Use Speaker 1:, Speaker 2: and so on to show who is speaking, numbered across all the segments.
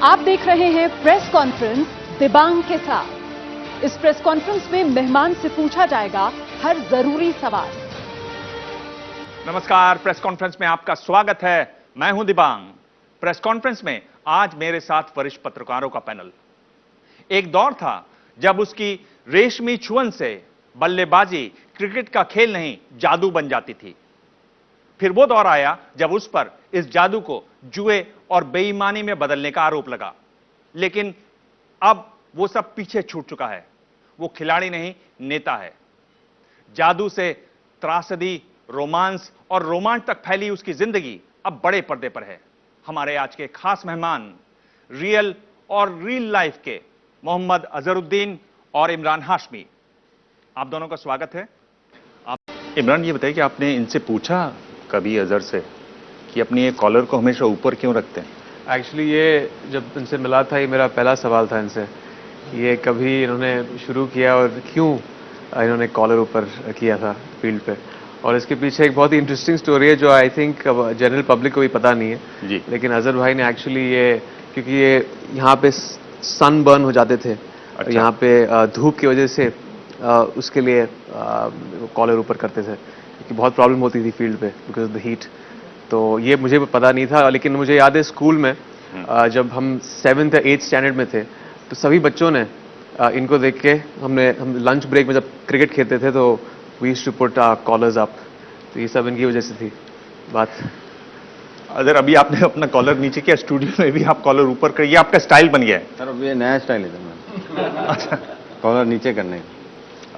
Speaker 1: आप देख रहे हैं प्रेस कॉन्फ्रेंस दिबांग के साथ। इस प्रेस कॉन्फ्रेंस में मेहमान से पूछा जाएगा हर जरूरी सवाल।
Speaker 2: नमस्कार, प्रेस कॉन्फ्रेंस में आपका स्वागत है। मैं हूं दिबांग। प्रेस कॉन्फ्रेंस में आज मेरे साथ वरिष्ठ पत्रकारों का पैनल। एक दौर था जब उसकी रेशमी छुअन से बल्लेबाजी क्रिकेट का खेल नहीं जादू बन जाती थी। फिर वो दौर आया जब उस पर इस जादू को जुए और बेईमानी में बदलने का आरोप लगा। लेकिन अब वो सब पीछे छूट चुका है। वो खिलाड़ी नहीं, नेता है। जादू से त्रासदी, रोमांस और रोमांच तक फैली उसकी जिंदगी अब बड़े पर्दे पर है। हमारे आज के खास मेहमान रियल और रील लाइफ के मोहम्मद अजहरुद्दीन और इमरान हाशमी। आप दोनों का स्वागत है। आप इमरान, ये बताइए कि आपने इनसे पूछा कभी अजहर से कि अपनी ये कॉलर को हमेशा ऊपर क्यों रखते हैं?
Speaker 3: एक्चुअली ये जब इनसे मिला था, ये मेरा पहला सवाल था इनसे। ये कभी इन्होंने शुरू किया और क्यों इन्होंने कॉलर ऊपर किया था फील्ड पे। और इसके पीछे एक बहुत ही इंटरेस्टिंग स्टोरी है जो आई थिंक जनरल पब्लिक को भी पता नहीं है
Speaker 2: जी।
Speaker 3: लेकिन अजहर भाई ने एक्चुअली ये, क्योंकि ये यहाँ पे सन बर्न हो जाते थे।
Speaker 2: अच्छा।
Speaker 3: यहाँ पे धूप की वजह से उसके लिए कॉलर ऊपर करते थे क्योंकि बहुत प्रॉब्लम होती थी फील्ड पे बिकॉज ऑफ द हीट। तो ये मुझे पता नहीं था, लेकिन मुझे याद है स्कूल में जब हम 7th या 8th स्टैंडर्ड में थे तो सभी बच्चों ने इनको देख के हम लंच ब्रेक में जब क्रिकेट खेलते थे तो we used to put collars up. तो ये सब इनकी वजह से थी बात।
Speaker 2: अगर अभी आपने अपना कॉलर नीचे किया, स्टूडियो में भी आप कॉलर ऊपर कर, ये आपका स्टाइल बन गया है।
Speaker 4: सर अब ये नया स्टाइल है कॉलर नीचे करने का।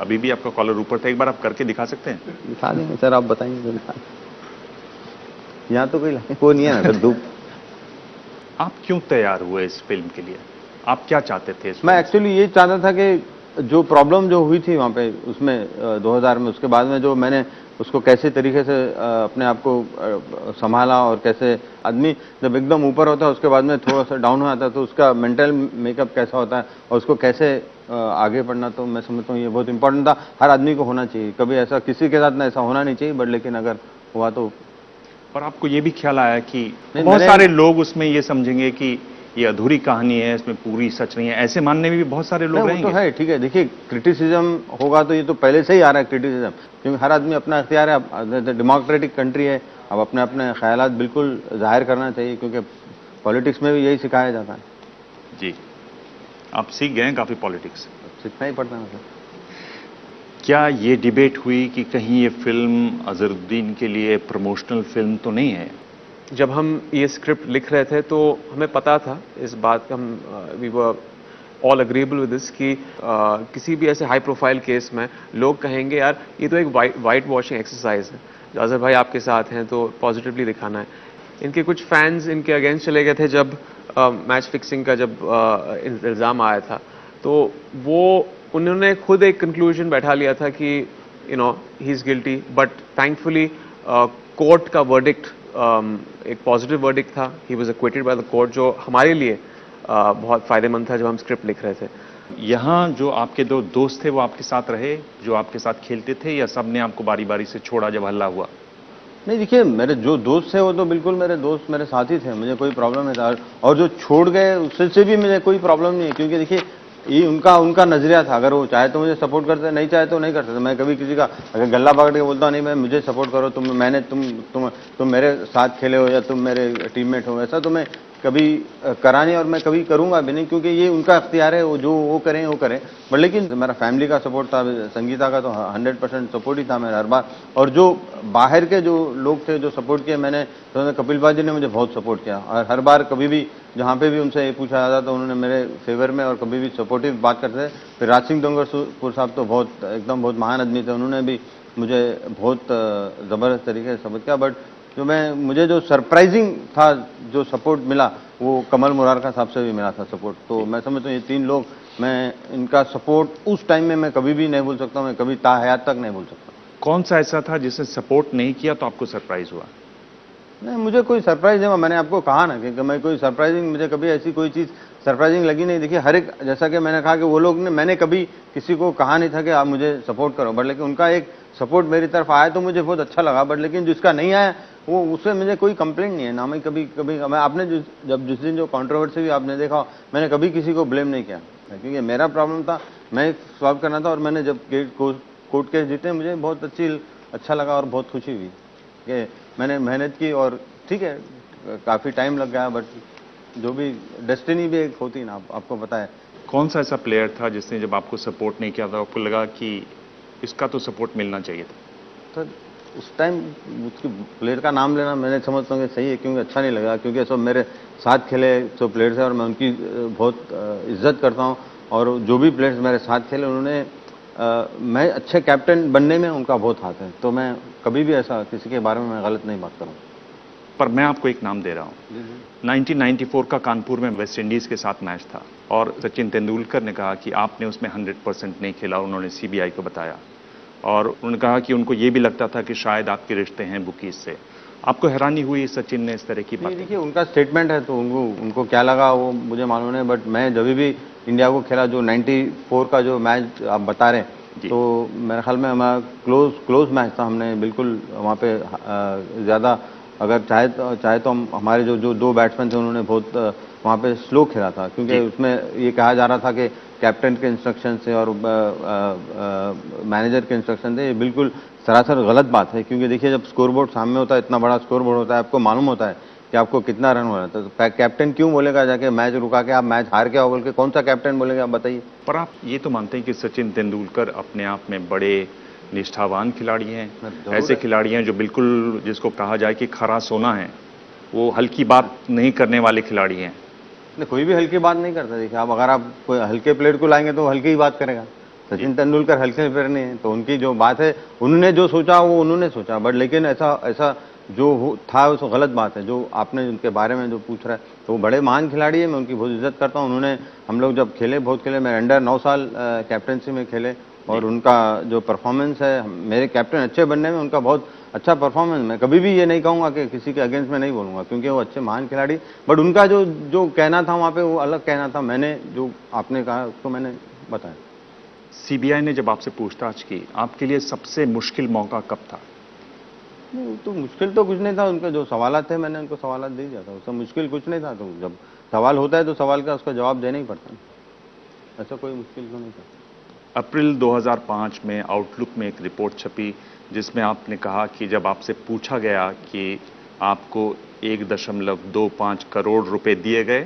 Speaker 2: अभी भी आपका कॉलर ऊपर था, एक बार आप करके दिखा सकते हैं?
Speaker 4: दिखा देंगे सर, आप बताएंगे तो दिखा। यहाँ तो कोई नहीं है ना सर, धूप।
Speaker 2: आप क्यों तैयार हुए इस फिल्म के लिए? आप क्या चाहते थे?
Speaker 4: मैं एक्चुअली ये चाहता था कि जो प्रॉब्लम जो हुई थी वहाँ पे उसमें 2000 में, उसके बाद में जो मैंने उसको कैसे तरीके से अपने आप को संभाला और कैसे आदमी जब एकदम ऊपर होता है उसके बाद में थोड़ा सा डाउन हो जाता है तो उसका मेंटल मेकअप कैसा होता है और उसको कैसे आगे बढ़ना, तो मैं समझता हूँ ये बहुत इंपॉर्टेंट था। हर आदमी को होना चाहिए। कभी ऐसा किसी के साथ ना ऐसा होना नहीं चाहिए, बट लेकिन अगर हुआ तो।
Speaker 2: और आपको ये भी ख्याल आया कि बहुत सारे लोग उसमें ये समझेंगे कि ये अधूरी कहानी है, इसमें पूरी सच नहीं है, ऐसे मानने में भी बहुत सारे लोग रहेंगे।
Speaker 4: तो है, ठीक है। देखिए, क्रिटिसिज्म होगा तो ये तो पहले से ही आ रहा है क्रिटिसिज्म, क्योंकि हर आदमी अपना इख्तियार है। डेमोक्रेटिक कंट्री है, अब अपने अपने ख्यालात बिल्कुल जाहिर करना चाहिए, क्योंकि पॉलिटिक्स में भी यही सिखाया जाता है।
Speaker 2: जी, आप सीख गए हैं काफी पॉलिटिक्स।
Speaker 4: सीखना ही पड़ता है मतलब।
Speaker 2: क्या ये डिबेट हुई कि कहीं ये फिल्म अजहरुद्दीन के लिए प्रमोशनल फिल्म तो नहीं है?
Speaker 3: जब हम ये स्क्रिप्ट लिख रहे थे तो हमें पता था इस बात का, हम we were all agreeable with this कि किसी भी ऐसे हाई प्रोफाइल केस में लोग कहेंगे यार ये तो एक वाइट वॉशिंग एक्सरसाइज है। जो अजहर भाई आपके साथ हैं तो पॉजिटिवली दिखाना है। इनके कुछ फैंस इनके अगेंस्ट चले गए थे जब मैच फिक्सिंग का जब इल्ज़ाम आया था, तो वो उन्होंने खुद एक कंक्लूजन बैठा लिया था कि you know he is guilty. But thankfully court का वर्डिक्ट एक पॉजिटिव वर्डिक्ट था। He was acquitted by the court, जो हमारे लिए बहुत फ़ायदेमंद था जब हम स्क्रिप्ट लिख रहे थे।
Speaker 2: यहाँ जो आपके दो दोस्त थे वो आपके साथ रहे, जो आपके साथ खेलते थे, या सब ने आपको बारी बारी से छोड़ा जब हल्ला हुआ?
Speaker 4: नहीं, देखिए, मेरे जो दोस्त थे वो तो बिल्कुल मेरे दोस्त, मेरे साथी थे, मुझे कोई प्रॉब्लम नहीं था। और जो छोड़ गए उससे भी मुझे कोई प्रॉब्लम नहीं है, क्योंकि देखिए ये उनका नजरिया था। अगर वो चाहे तो मुझे सपोर्ट करते, नहीं चाहे तो नहीं कर सकते। मैं कभी किसी का अगर गल्ला पकड़ के बोलता नहीं मैं मुझे सपोर्ट करो, तुम मेरे साथ खेले हो या तुम मेरे टीममेट हो, ऐसा तो मैं कभी करा नहीं और मैं कभी करूंगा भी नहीं, क्योंकि ये उनका अख्तियार है। वो जो वो करें वो करें। बट लेकिन मेरा फैमिली का सपोर्ट था, संगीता का तो 100% सपोर्ट ही था मेरा हर बार। और जो बाहर के जो लोग थे जो सपोर्ट किए, मैंने तो कपिल बाजी ने मुझे बहुत सपोर्ट किया। और हर बार कभी भी जहाँ पे भी उनसे ये पूछा जाता तो उन्होंने मेरे फेवर में और कभी भी सपोर्टिव बात करते थे। फिर राज सिंह डोंगरपुर साहब तो बहुत महान आदमी थे, उन्होंने भी मुझे बहुत ज़बरदस्त तरीके से सपोर्ट किया। बट मुझे जो सरप्राइजिंग था जो सपोर्ट मिला वो कमल मुरारका साहब से भी मिला था सपोर्ट। तो मैं समझता हूँ ये 3 लोग, मैं इनका सपोर्ट उस टाइम में मैं कभी भी नहीं भूल सकता, मैं कभी ताहयात तक नहीं भूल सकता।
Speaker 2: कौन सा ऐसा था जिसने सपोर्ट नहीं किया तो आपको सरप्राइज हुआ?
Speaker 4: नहीं, मुझे कोई सरप्राइज नहीं। मैंने आपको कहा ना कि मैं कोई सरप्राइजिंग, मुझे कभी ऐसी कोई चीज़ सरप्राइजिंग लगी नहीं। देखिए, हर एक, जैसा कि मैंने कहा कि वो लोग ने, मैंने कभी किसी को कहा नहीं था कि आप मुझे सपोर्ट करो, बट लेकिन उनका एक सपोर्ट मेरी तरफ आया तो मुझे बहुत अच्छा लगा, बट लेकिन जिसका नहीं आया वो उससे मुझे कोई कंप्लेंट नहीं है ना। मैं कभी कभी मैं आपने जिस दिन जो कंट्रोवर्सी भी आपने देखा, मैंने कभी किसी को ब्लेम नहीं किया, क्योंकि मेरा प्रॉब्लम था, मैं सॉल्व करना था। और मैंने जब कोर्ट केस जीते मुझे बहुत अच्छा लगा और बहुत खुशी हुई कि मैंने मेहनत की। और ठीक है काफ़ी टाइम लग गया, बट जो भी डेस्टिनी भी एक होती ना, आपको पता है।
Speaker 2: कौन सा ऐसा प्लेयर था जिसने जब आपको सपोर्ट नहीं किया था आपको लगा कि इसका तो सपोर्ट मिलना चाहिए था?
Speaker 4: तो उस टाइम उसके प्लेयर का नाम लेना मैंने समझता हूँ कि सही है, क्योंकि अच्छा नहीं लगा, क्योंकि सब मेरे साथ खेले जो प्लेयर्स हैं और मैं उनकी बहुत इज्जत करता हूँ। और जो भी प्लेयर्स मेरे साथ खेले उन्होंने मैं अच्छे कैप्टन बनने में उनका बहुत हाथ है, तो मैं कभी भी ऐसा किसी के बारे में मैं गलत नहीं बात करूँ।
Speaker 2: पर मैं आपको एक नाम दे रहा हूँ। 1994 का कानपुर में वेस्ट इंडीज के साथ मैच था और सचिन तेंदुलकर ने कहा कि आपने उसमें 100% नहीं खेला। उन्होंने सीबीआई को बताया और उन्होंने कहा कि उनको ये भी लगता था कि शायद आपके रिश्ते हैं बुकीज से। आपको हैरानी हुई सचिन ने इस तरह की बात?
Speaker 4: देखिए उनका स्टेटमेंट है तो उनको क्या लगा वो मुझे मालूम नहीं, बट मैं जब भी इंडिया को खेला जो 94 का जो मैच आप बता रहे हैं, तो मेरे ख्याल में हमारा क्लोज मैच था। हमने बिल्कुल वहाँ पे ज़्यादा अगर चाहे तो हम हमारे जो दो बैट्समैन थे उन्होंने बहुत वहाँ पे स्लो खेला था, क्योंकि उसमें ये कहा जा रहा था कि कैप्टन के इंस्ट्रक्शन से और मैनेजर के इंस्ट्रक्शन से। ये बिल्कुल सरासर गलत बात है, क्योंकि देखिए जब स्कोरबोर्ड सामने होता है, इतना बड़ा स्कोरबोर्ड होता है, आपको मालूम होता है कि आपको कितना रन हो रहा है, तो कैप्टन क्यों बोलेगा जाके मैच रुका के आप मैच हार के आओ बोल के? कौन सा कैप्टन बोलेगा आप बताइए?
Speaker 2: पर आप ये तो मानते हैं कि सचिन तेंदुलकर अपने आप में बड़े निष्ठावान खिलाड़ी हैं, ऐसे खिलाड़ी हैं जो बिल्कुल जिसको कहा जाए कि खरा सोना है, वो हल्की बात नहीं करने वाले खिलाड़ी हैं।
Speaker 4: कोई भी हल्की बात नहीं करता। देखिए अगर आप कोई हल्के प्लेयर को लाएंगे तो हल्की ही बात करेगा। सचिन तेंदुलकर हल्के प्लेयर नहीं है, तो उनकी जो बात है उन्होंने जो सोचा वो उन्होंने सोचा, बट लेकिन ऐसा जो था वो गलत बात है। जो आपने उनके बारे में जो पूछ रहा है, तो वो बड़े महान खिलाड़ी है, मैं उनकी बहुत इज्जत करता हूँ। उन्होंने हम लोग जब खेले बहुत खेले, मैं अंडर 9 साल कैप्टनसी में खेले और उनका जो परफॉर्मेंस है मेरे कैप्टन अच्छे बनने में उनका बहुत अच्छा परफॉर्मेंस। मैं कभी भी ये नहीं कहूँगा कि किसी के अगेंस्ट में नहीं बोलूँगा, क्योंकि वो अच्छे महान खिलाड़ी, बट उनका जो कहना था वहाँ पे वो अलग कहना था। मैंने जो आपने कहा उसको मैंने बताया।
Speaker 2: सीबीआई ने जब आपसे पूछताछ की, आपके लिए सबसे मुश्किल मौका कब था?
Speaker 4: नहीं तो मुश्किल तो कुछ नहीं था, उनके जो सवाल थे मैंने उनको सवाल दे दिया था, उससे मुश्किल कुछ नहीं था। तो जब सवाल होता है तो सवाल का उसका जवाब देना ही पड़ता है, ऐसा कोई मुश्किल तो नहीं था।
Speaker 2: अप्रैल 2005 में आउटलुक में एक रिपोर्ट छपी जिसमें आपने कहा कि जब आपसे पूछा गया कि आपको 1.25 करोड़ रुपए दिए गए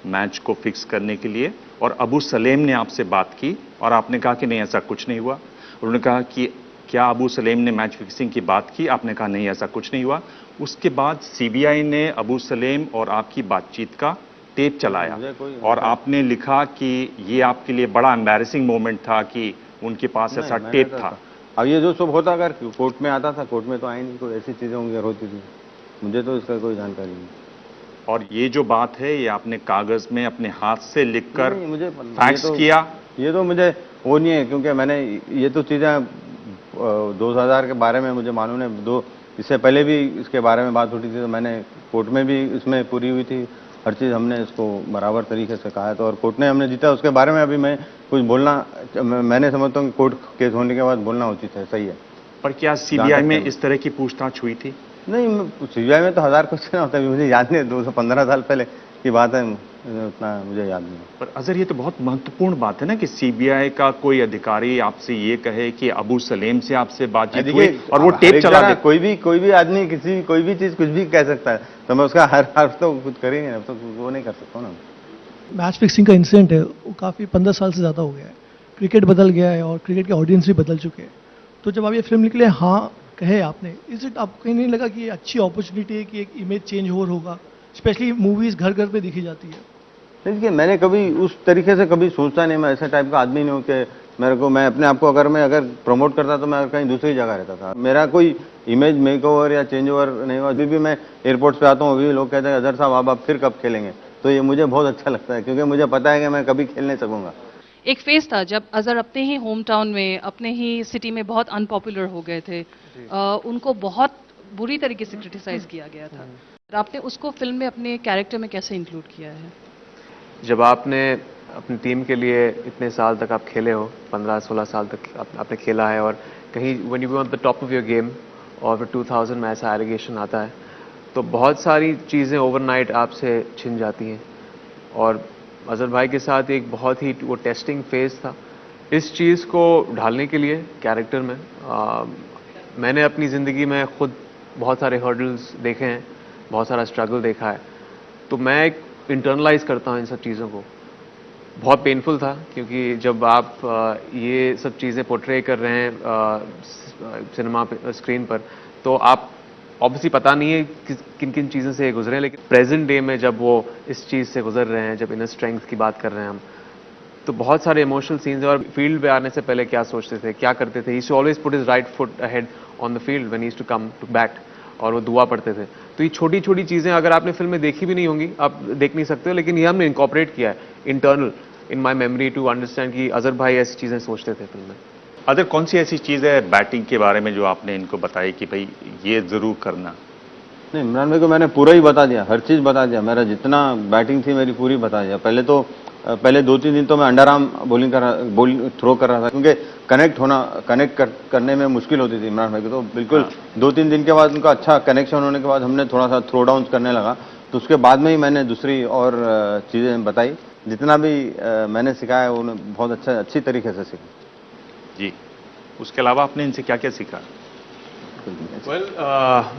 Speaker 2: मैच को फिक्स करने के लिए, और अबू सलेम ने आपसे बात की और आपने कहा कि नहीं ऐसा कुछ नहीं हुआ। उन्होंने कहा कि क्या अबू सलेम ने मैच फिक्सिंग की बात की? आपने कहा नहीं ऐसा कुछ नहीं हुआ। उसके बाद सीबीआई ने अबू सलेम और आपकी बातचीत का टेप चलाया और आपने लिखा कि ये आपके लिए बड़ा एम्बैरेसिंग मोमेंट था कि उनके पास ऐसा टेप था।
Speaker 4: अब ये जो सब होता अगर कोर्ट में आता था, कोर्ट में तो आई नहीं, कोई ऐसी चीजें होंगी होती थी, मुझे तो इसका कोई जानकारी नहीं।
Speaker 2: और ये जो बात है ये आपने कागज में अपने हाथ से लिखकर फैक्स किया?
Speaker 4: ये तो मुझे वो नहीं है, क्योंकि मैंने ये तो चीजें 2000 के बारे में मुझे मालूम है। इससे पहले भी इसके बारे में बात होती थी, तो मैंने कोर्ट में भी इसमें पूरी हुई थी, हर चीज़ हमने इसको बराबर तरीके से कहा है, तो और कोर्ट ने हमने जीता। उसके बारे में अभी मैं कुछ बोलना, मैंने समझता हूँ कि कोर्ट केस होने के बाद बोलना उचित है, सही है।
Speaker 2: पर क्या सीबीआई में इस तरह की पूछताछ हुई थी?
Speaker 4: नहीं, सीबीआई में तो 1000 क्वेश्चन होता है, मुझे याद नहीं, 215 साल पहले की बात है, उतना मुझे याद नहीं।
Speaker 2: पर अजहर ये तो बहुत महत्वपूर्ण बात है ना कि सीबीआई का कोई अधिकारी आपसे ये कहे कि अबू सलेम से आपसे बातचीत हुई और वो टेप चला दे।
Speaker 4: कोई भी आदमी कोई भी चीज कुछ भी कह सकता है, तो मैं उसका हर हर्फ तो कुछ करेंगे ना, तो वो नहीं कर सकता ना।
Speaker 5: मैच फिक्सिंग का इंसिडेंट है वो काफ़ी 15 साल से ज़्यादा हो गया है, क्रिकेट बदल गया है और क्रिकेट के ऑडियंस भी बदल चुके हैं। तो जब आप ये फिल्म निकले, हाँ कहे आपने, इस आपको कहीं नहीं लगा कि ये अच्छी अपॉर्चुनिटी है कि एक इमेज चेंज होगा? स्पेशली मूवीज़ घर घर पे दिखी जाती है।
Speaker 4: देखिए मैंने कभी उस तरीके से कभी सोचा नहीं, मैं ऐसे टाइप का आदमी नहीं हूँ कि मैं अपने आप को अगर प्रमोट करता तो मैं कहीं दूसरी जगह रहता था। मेरा कोई इमेज मेकओवर या चेंज ओवर नहीं हुआ। अभी भी मैं एयरपोर्ट पे आता हूँ, अभी लोग कहते हैं अजहर साहब आप फिर कब खेलेंगे, तो ये मुझे बहुत अच्छा लगता है, क्योंकि मुझे पता है कि मैं कभी खेल नहीं सकूंगा।
Speaker 6: एक फेज था जब अजहर अपने ही होम टाउन में, अपने ही सिटी में बहुत अनपॉपुलर हो गए थे, उनको बहुत बुरी तरीके से क्रिटिसाइज किया गया था। आपने उसको फिल्म में अपने कैरेक्टर में कैसे इंक्लूड किया है?
Speaker 3: जब आपने अपनी टीम के लिए इतने साल तक आप खेले हो, 15-16 साल तक आपने खेला है और कहीं when you are on the top of your game और फिर 2000 में ऐसा एलिगेशन आता है तो बहुत सारी चीज़ें ओवरनाइट आपसे छिन जाती हैं। और अजहर भाई के साथ एक बहुत ही वो टेस्टिंग फेज था। इस चीज़ को ढालने के लिए कैरेक्टर में मैंने अपनी ज़िंदगी में खुद बहुत सारे हर्डल्स देखे हैं, बहुत सारा स्ट्रगल देखा है, तो मैं एक इंटरनलाइज करता हूँ इन सब चीज़ों को। बहुत पेनफुल था क्योंकि जब आप ये सब चीज़ें पोर्ट्रे कर रहे हैं सिनेमा पे स्क्रीन पर, तो आप ऑब्वियसली पता नहीं है किन किन चीज़ों से गुजरे हैं, लेकिन प्रेजेंट डे में जब वो इस चीज़ से गुजर रहे हैं, जब इनर स्ट्रेंथ की बात कर रहे हैं हम, तो बहुत सारे इमोशनल सीन्स हैं। और फील्ड पे आने से पहले क्या सोचते थे, क्या करते थे, he shoe always put his right foot ahead on the field when he used to come to bat, और वो दुआ पढ़ते थे। तो ये छोटी छोटी चीज़ें अगर आपने फिल्म में देखी भी नहीं होंगी, आप देख नहीं सकते हो, लेकिन ये हमने इनकॉर्पोरेट किया है internal in my memory to understand कि अजहर भाई ऐसी चीज़ें सोचते थे फिल्म में।
Speaker 2: अदर कौन सी ऐसी चीज़ है बैटिंग के बारे में जो आपने इनको बताई कि भाई ये ज़रूर करना?
Speaker 4: नहीं, इमरान भाई को मैंने पूरा ही बता दिया, हर चीज़ बता दिया, मेरा जितना बैटिंग थी मेरी पूरी बता दिया। पहले 2-3 दिन तो मैं अंडर आर्म बॉलिंग थ्रो कर रहा था, क्योंकि कनेक्ट करने में मुश्किल होती थी इमरान भाई को। तो बिल्कुल 2-3 दिन के बाद उनका अच्छा कनेक्शन होने के बाद हमने थोड़ा सा थ्रो डाउन करने लगा, तो उसके बाद में ही मैंने दूसरी और चीज़ें बताई। जितना भी मैंने सिखाया उन्हें बहुत अच्छी तरीके से सीखा।
Speaker 2: जी, उसके अलावा आपने इनसे क्या क्या सीखा?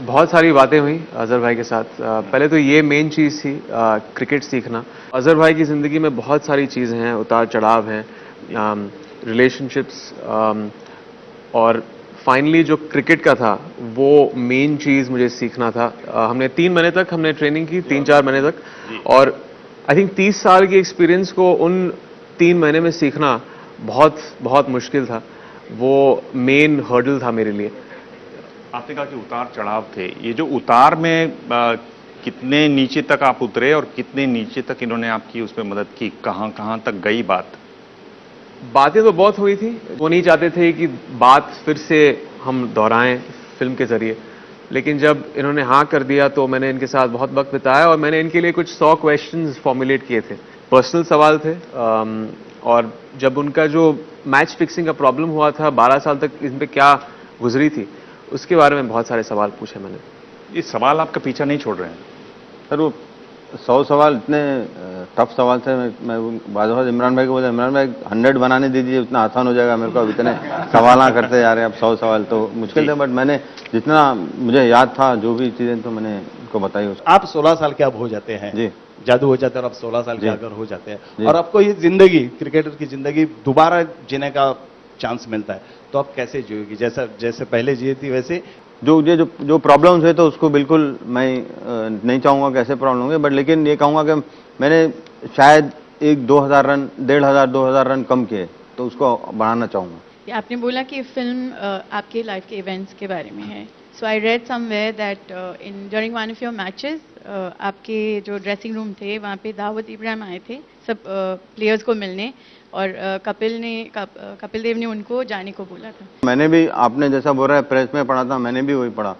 Speaker 3: बहुत सारी बातें हुई अजहर भाई के साथ। पहले तो ये मेन चीज़ थी क्रिकेट सीखना। अजहर भाई की ज़िंदगी में बहुत सारी चीज़ें हैं, उतार चढ़ाव हैं, रिलेशनशिप्स, और फाइनली जो क्रिकेट का था वो मेन चीज़ मुझे सीखना था। हमने 3 महीने तक हमने ट्रेनिंग की, 3-4 महीने तक, और आई थिंक 30 साल की एक्सपीरियंस को उन 3 महीने में सीखना बहुत बहुत मुश्किल था। वो मेन हर्डल था मेरे लिए।
Speaker 2: आपने कहा कि उतार चढ़ाव थे, ये जो उतार में कितने नीचे तक आप उतरे और कितने नीचे तक इन्होंने आपकी उसमें मदद की, कहां तक गई बात?
Speaker 3: बातें तो बहुत हुई थी, वो नहीं चाहते थे कि बात फिर से हम दोहराएं फिल्म के जरिए, लेकिन जब इन्होंने हाँ कर दिया तो मैंने इनके साथ बहुत वक्त बिताया और मैंने इनके लिए कुछ 100 क्वेश्चंस फॉर्मुलेट किए थे, पर्सनल सवाल थे। और जब उनका जो मैच फिक्सिंग का प्रॉब्लम हुआ था, 12 साल तक इन पे क्या गुजरी थी, उसके बारे में बहुत सारे सवाल पूछे मैंने।
Speaker 2: ये सवाल आपका पीछा नहीं छोड़ रहे हैं?
Speaker 4: सर वो 100 सवाल इतने टफ सवाल थे। मैं बाद इमरान भाई को बोला, इमरान भाई 100 बनाने दीजिए, उतना आसान हो जाएगा मेरे को। अब इतने सवाल करते जा रहे हैं, अब 100 सवाल तो मुश्किल थे, बट मैंने जितना मुझे याद था जो भी चीज़ें तो मैंने उनको बताई।
Speaker 7: आप 16 साल के अब हो जाते हैं
Speaker 4: जी,
Speaker 7: जादू हो जाता है, और अब 16 साल के अगर हो जाते हैं और आपको ये जिंदगी, क्रिकेटर की जिंदगी दोबारा जीने का चांस मिलता है, तो आप कैसे जियोगी? जैसे पहले जिए थी वैसे?
Speaker 4: जो प्रॉब्लम्स हुए तो उसको बिल्कुल मैं नहीं चाहूँगा कि ऐसे प्रॉब्लम होंगे, बट लेकिन ये कहूँगा कि मैंने शायद 1-2,000 रन, 1,500-2,000 रन कम किए, तो उसको बढ़ाना चाहूँगा।
Speaker 8: आपने बोला कि फिल्म आपके लाइफ के इवेंट्स के बारे में है। So I read somewhere that in during one of your matches आपके जो ड्रेसिंग रूम थे वहाँ पे दाऊद इब्राहिम आए थे सब प्लेयर्स को मिलने, और कपिल देव ने उनको जाने को बोला था। मैंने
Speaker 4: भी आपने जैसा बोल रहा है प्रेस में पढ़ा था, मैंने भी वही पढ़ा।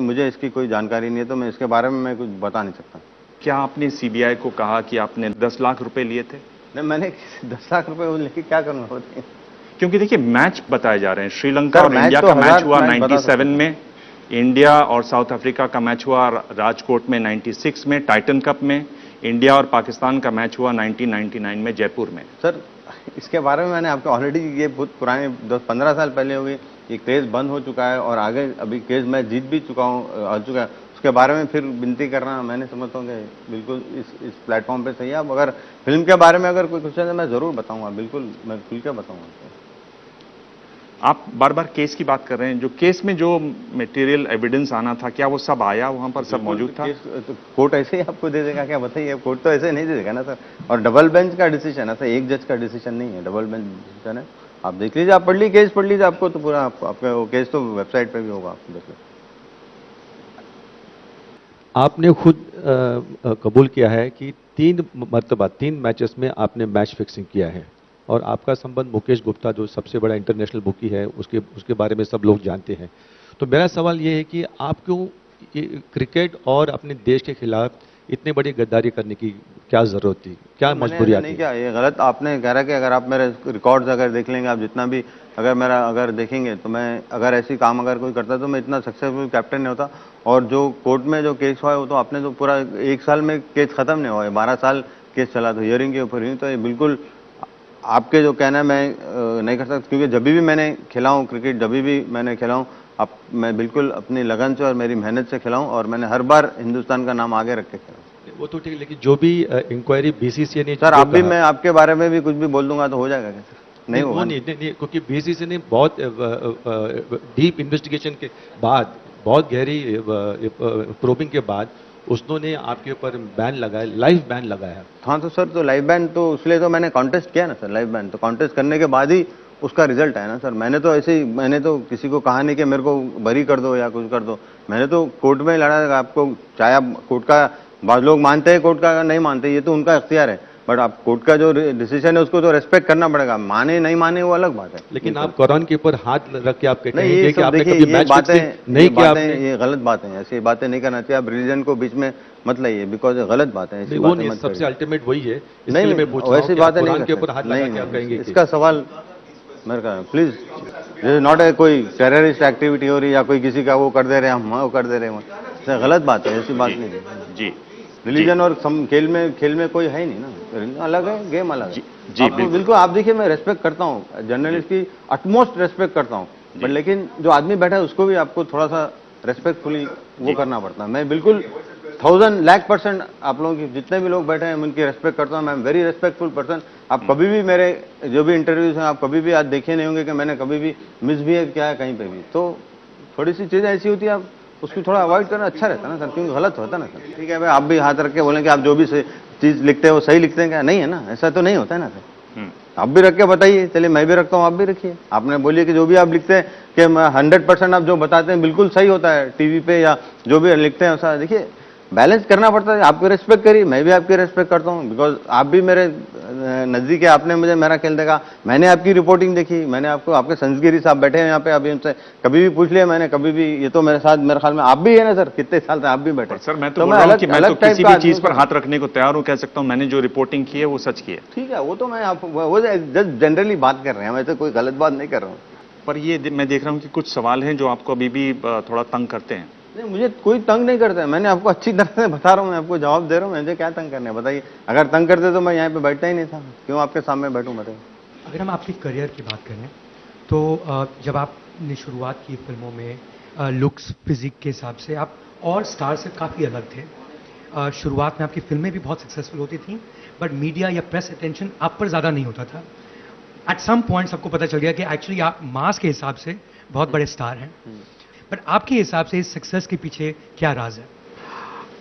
Speaker 4: मुझे इसकी कोई जानकारी नहीं है, तो मैं इसके बारे में मैं कुछ बता नहीं सकता।
Speaker 2: क्या आपने सीबीआई को कहा कि आपने 10 लाख रुपए लिए थे?
Speaker 4: नहीं, मैंने 10 लाख रुपए लेके क्या करूँगा?
Speaker 2: क्योंकि देखिए मैच बताए जा रहे हैं, श्रीलंका और इंडिया का मैच हुआ 97 में, इंडिया और साउथ अफ्रीका का मैच हुआ राजकोट में 96 में, टाइटन कप में, इंडिया और पाकिस्तान का मैच हुआ 1999 में जयपुर में।
Speaker 4: सर इसके बारे में मैंने आपको ऑलरेडी, ये बहुत पुराने 10-15 साल पहले हो गई, ये केस बंद हो चुका है और आगे अभी केस मैं जीत भी चुका हूँ, आ चुका है। उसके बारे में फिर विनती करना मैंने समझता हूँ कि बिल्कुल इस प्लेटफॉर्म पे सही है। अब अगर फिल्म के बारे में अगर कोई क्वेश्चन है मैं ज़रूर बताऊँगा, बिल्कुल मैं खुल के बताऊँगा।
Speaker 2: आप बार बार केस की बात कर रहे हैं, जो केस में जो मटेरियल एविडेंस आना था, क्या वो सब आया वहां पर, सब मौजूद था?
Speaker 4: तो कोर्ट ऐसे ही आपको दे देगा क्या, बताइए? कोर्ट तो ऐसे नहीं दे देगा ना सर, और डबल बेंच का डिसीजन है सर, एक जज का डिसीजन नहीं है, डबल बेंच डिसीजन है। आप देख लीजिए, आप केस पढ़ लीजिए, आपको तो पूरा आपका वो केस तो वेबसाइट पर भी होगा, आप देख लीजिए।
Speaker 9: आपने खुद कबूल किया है कि 3 मैचेस में आपने मैच फिक्सिंग किया है, और आपका संबंध मुकेश गुप्ता जो सबसे बड़ा इंटरनेशनल बुकी है उसके बारे में सब लोग जानते हैं। तो मेरा सवाल ये है कि आप क्यों क्रिकेट और अपने देश के खिलाफ इतने बड़ी गद्दारी करने की क्या जरूरत थी, क्या मजबूरी
Speaker 4: नहीं
Speaker 9: आती?
Speaker 4: क्या ये गलत आपने कह रहा कि अगर आप मेरे रिकॉर्ड्स अगर देख लेंगे, आप जितना भी अगर मेरा अगर देखेंगे तो मैं अगर ऐसी काम अगर कोई करता तो मैं इतना सक्सेसफुल कैप्टन नहीं होता। और जो कोर्ट में जो केस हुआ है वो तो आपने तो पूरा 1 साल में केस खत्म नहीं हुआ है, 12 साल केस चला, तो हियरिंग के ऊपर ही। तो ये बिल्कुल आपके जो कहना है मैं नहीं कर सकता, क्योंकि जब भी मैंने खेला हूँ क्रिकेट, जब भी मैंने खेला हूँ, अब मैं बिल्कुल अपनी लगन से और मेरी मेहनत से खेला हूँ और मैंने हर बार हिंदुस्तान का नाम आगे रख के खेला।
Speaker 9: वो तो ठीक है, लेकिन जो भी इंक्वायरी बीसीसीआई ने
Speaker 4: सर
Speaker 9: जो
Speaker 4: आप भी,
Speaker 9: कहा-
Speaker 4: मैं आपके बारे में भी कुछ भी बोल दूंगा तो हो जाएगा क्या सर? नहीं
Speaker 9: वो
Speaker 4: होगा।
Speaker 9: नहीं, क्योंकि बीसीसी ने बहुत डीप इन्वेस्टिगेशन के बाद, बहुत गहरी प्रोबिंग के बाद उसने आपके ऊपर बैन लगाया, लाइव बैन लगाया।
Speaker 4: हाँ तो सर, तो लाइव बैन तो इसलिए तो मैंने कॉन्टेस्ट किया ना सर, लाइव बैन तो कॉन्टेस्ट करने के बाद ही उसका रिजल्ट आया ना सर। मैंने तो ऐसे ही, मैंने तो किसी को कहा नहीं कि मेरे को बरी कर दो या कुछ कर दो, मैंने तो कोर्ट में लड़ा। आपको चाहे आप कोर्ट का, बाद लोग मानते हैं कोर्ट का, नहीं मानते, ये तो उनका इख्तियार है, बट आप कोर्ट का जो डिसीजन है उसको तो रेस्पेक्ट करना पड़ेगा। माने नहीं माने वो अलग बात है।
Speaker 9: लेकिन आप कुरान के ऊपर हाथ रख के आप
Speaker 4: नहीं,
Speaker 9: कहेंगे
Speaker 4: ये
Speaker 9: कि
Speaker 4: सब
Speaker 9: आपने
Speaker 4: देखिए,
Speaker 9: कभी
Speaker 4: ये
Speaker 9: मैच
Speaker 4: बातें,
Speaker 9: फिक्सिंग नहीं किया आपने।
Speaker 4: ये गलत बातें हैं, ऐसी बातें नहीं करना चाहिए। आप रिलीजन को बीच में मत लाइए, बिकॉज गलत बात है, ऐसी
Speaker 9: वो
Speaker 4: बातें
Speaker 9: नहीं,
Speaker 4: मत
Speaker 9: सबसे
Speaker 4: करिए।
Speaker 9: अल्टीमेट वही है, इसके
Speaker 4: नहीं,
Speaker 9: लिए मैं पूछ रहा हूं
Speaker 4: वैसी
Speaker 9: कि
Speaker 4: बातें नहीं
Speaker 9: कुरान के
Speaker 4: कर
Speaker 9: ऊपर
Speaker 4: सकते।
Speaker 9: हाथ लगा
Speaker 4: नहीं,
Speaker 9: के आप कहेंगे कि
Speaker 4: इसका सवाल मेरे का प्लीज, ये नॉट है कोई टेररिस्ट एक्टिविटी हो रही या कोई किसी का वो कर दे रहे हैं, हम वो कर दे रहे हैं, गलत बात है, ऐसी बात नहीं है।
Speaker 2: जी
Speaker 4: रिलीजन और खेल में कोई है ही नहीं ना, रिलीजन अलग है, गेम अलग है।
Speaker 2: जी,
Speaker 4: आपको बिल्कुल, आप देखिए मैं रेस्पेक्ट करता हूँ, जर्नलिस्ट की अटमोस्ट रेस्पेक्ट करता हूँ, बट लेकिन जो आदमी बैठा है उसको भी आपको थोड़ा सा रेस्पेक्टफुली वो करना पड़ता है। मैं बिल्कुल 1000,00,000% आप लोगों की जितने भी लोग बैठे हैं उनकी रेस्पेक्ट करता हूँ। मैं एम वेरी रेस्पेक्टफुल पर्सन। आप कभी भी मेरे जो भी इंटरव्यूज हैं, आप कभी भी आज देखे नहीं होंगे कि मैंने कभी भी मिसबिहेव किया है कहीं पे भी। तो थोड़ी सी चीज़ें ऐसी होती है, आप उसको थोड़ा अवॉइड करना अच्छा रहता है ना सर, क्योंकि गलत होता है ना सर। ठीक है भाई, आप भी हाथ रख के बोलें कि आप जो भी चीज़ लिखते हैं वो सही लिखते हैं क्या? नहीं है ना, ऐसा तो नहीं होता है ना सर। आप भी रख के बताइए, चलिए मैं भी रखता हूँ, आप भी रखिए। आपने बोलिए कि जो भी आप लिखते हैं कि 100% आप जो बताते हैं बिल्कुल सही होता है टीवी पे या जो भी लिखते हैं वैसा। देखिए बैलेंस करना पड़ता है, आपकी रेस्पेक्ट करिए, मैं भी आपकी रेस्पेक्ट करता हूँ, बिकॉज आप भी मेरे नज़दीक है, आपने मुझे मेरा खेल देखा, मैंने आपकी रिपोर्टिंग देखी, मैंने आपको, आपके संस्गिरी साहब बैठे हैं यहाँ पे, अभी उनसे कभी भी पूछ लिया मैंने, कभी भी, ये तो मेरे साथ, मेरे ख्याल में आप भी है ना सर, कितने साल से आप भी बैठे।
Speaker 2: सर मैं तो बोल रहा हूं कि मैं तो किसी भी चीज पर हाथ रखने को तैयार हूं, कह सकता हूं मैंने जो रिपोर्टिंग की है वो सच की है।
Speaker 4: ठीक है, वो तो मैं आप वो जस्ट जनरली बात कर रहे हैं, मैं तो कोई गलत बात नहीं कर रहा हूँ।
Speaker 2: पर ये मैं देख रहा हूं कि कुछ सवाल हैं जो आपको अभी भी थोड़ा तंग करते हैं।
Speaker 4: नहीं, मुझे कोई तंग नहीं करता है, मैंने आपको अच्छी तरह से बता रहा हूँ, मैं आपको जवाब दे रहा हूँ, मुझे क्या तंग करना है बताइए। अगर तंग करते तो मैं यहाँ पे बैठता ही नहीं था, क्यों आपके सामने बैठूं बताइए।
Speaker 10: अगर हम आपके करियर की बात करें तो जब आपने शुरुआत की फिल्मों में लुक्स फिजिक के हिसाब से आप और स्टार से काफ़ी अलग थे। शुरुआत में आपकी फिल्में भी बहुत सक्सेसफुल होती थी, बट मीडिया या प्रेस अटेंशन आप पर ज़्यादा नहीं होता था। एट सम पॉइंट सबको पता चल गया कि एक्चुअली आप मास के हिसाब से बहुत बड़े स्टार हैं, बट आपके हिसाब से इस सक्सेस के पीछे क्या राज है?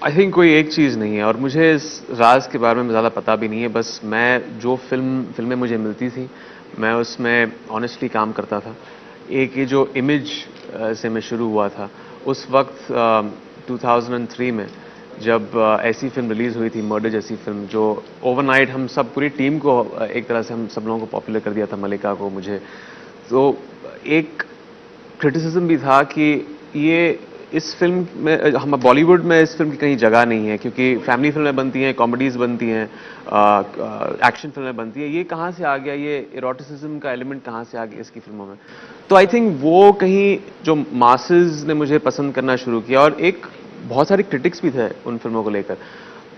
Speaker 3: आई थिंक कोई एक चीज़ नहीं है, और मुझे इस राज के बारे में ज़्यादा पता भी नहीं है। बस मैं जो फिल्में मुझे मिलती थी मैं उसमें ऑनेस्टली काम करता था। एक ये जो इमेज से मैं शुरू हुआ था, उस वक्त 2003 में जब ऐसी फिल्म रिलीज़ हुई थी, मर्डर जैसी फिल्म, जो ओवरनाइट हम सब पूरी टीम को एक तरह से हम सब लोगों को पॉपुलर कर दिया था, मलिका को, मुझे। तो एक क्रिटिसिज्म भी था कि ये इस फिल्म में, हम बॉलीवुड में इस फिल्म की कहीं जगह नहीं है, क्योंकि फैमिली फिल्में बनती हैं, कॉमेडीज़ बनती हैं, एक्शन फिल्में बनती हैं, ये कहाँ से आ गया, ये इरोटिसिज्म का एलिमेंट कहाँ से आ गया इसकी फिल्मों में। तो आई थिंक वो कहीं जो मासेस ने मुझे पसंद करना शुरू किया, और एक बहुत सारे क्रिटिक्स भी थे उन फिल्मों को लेकर।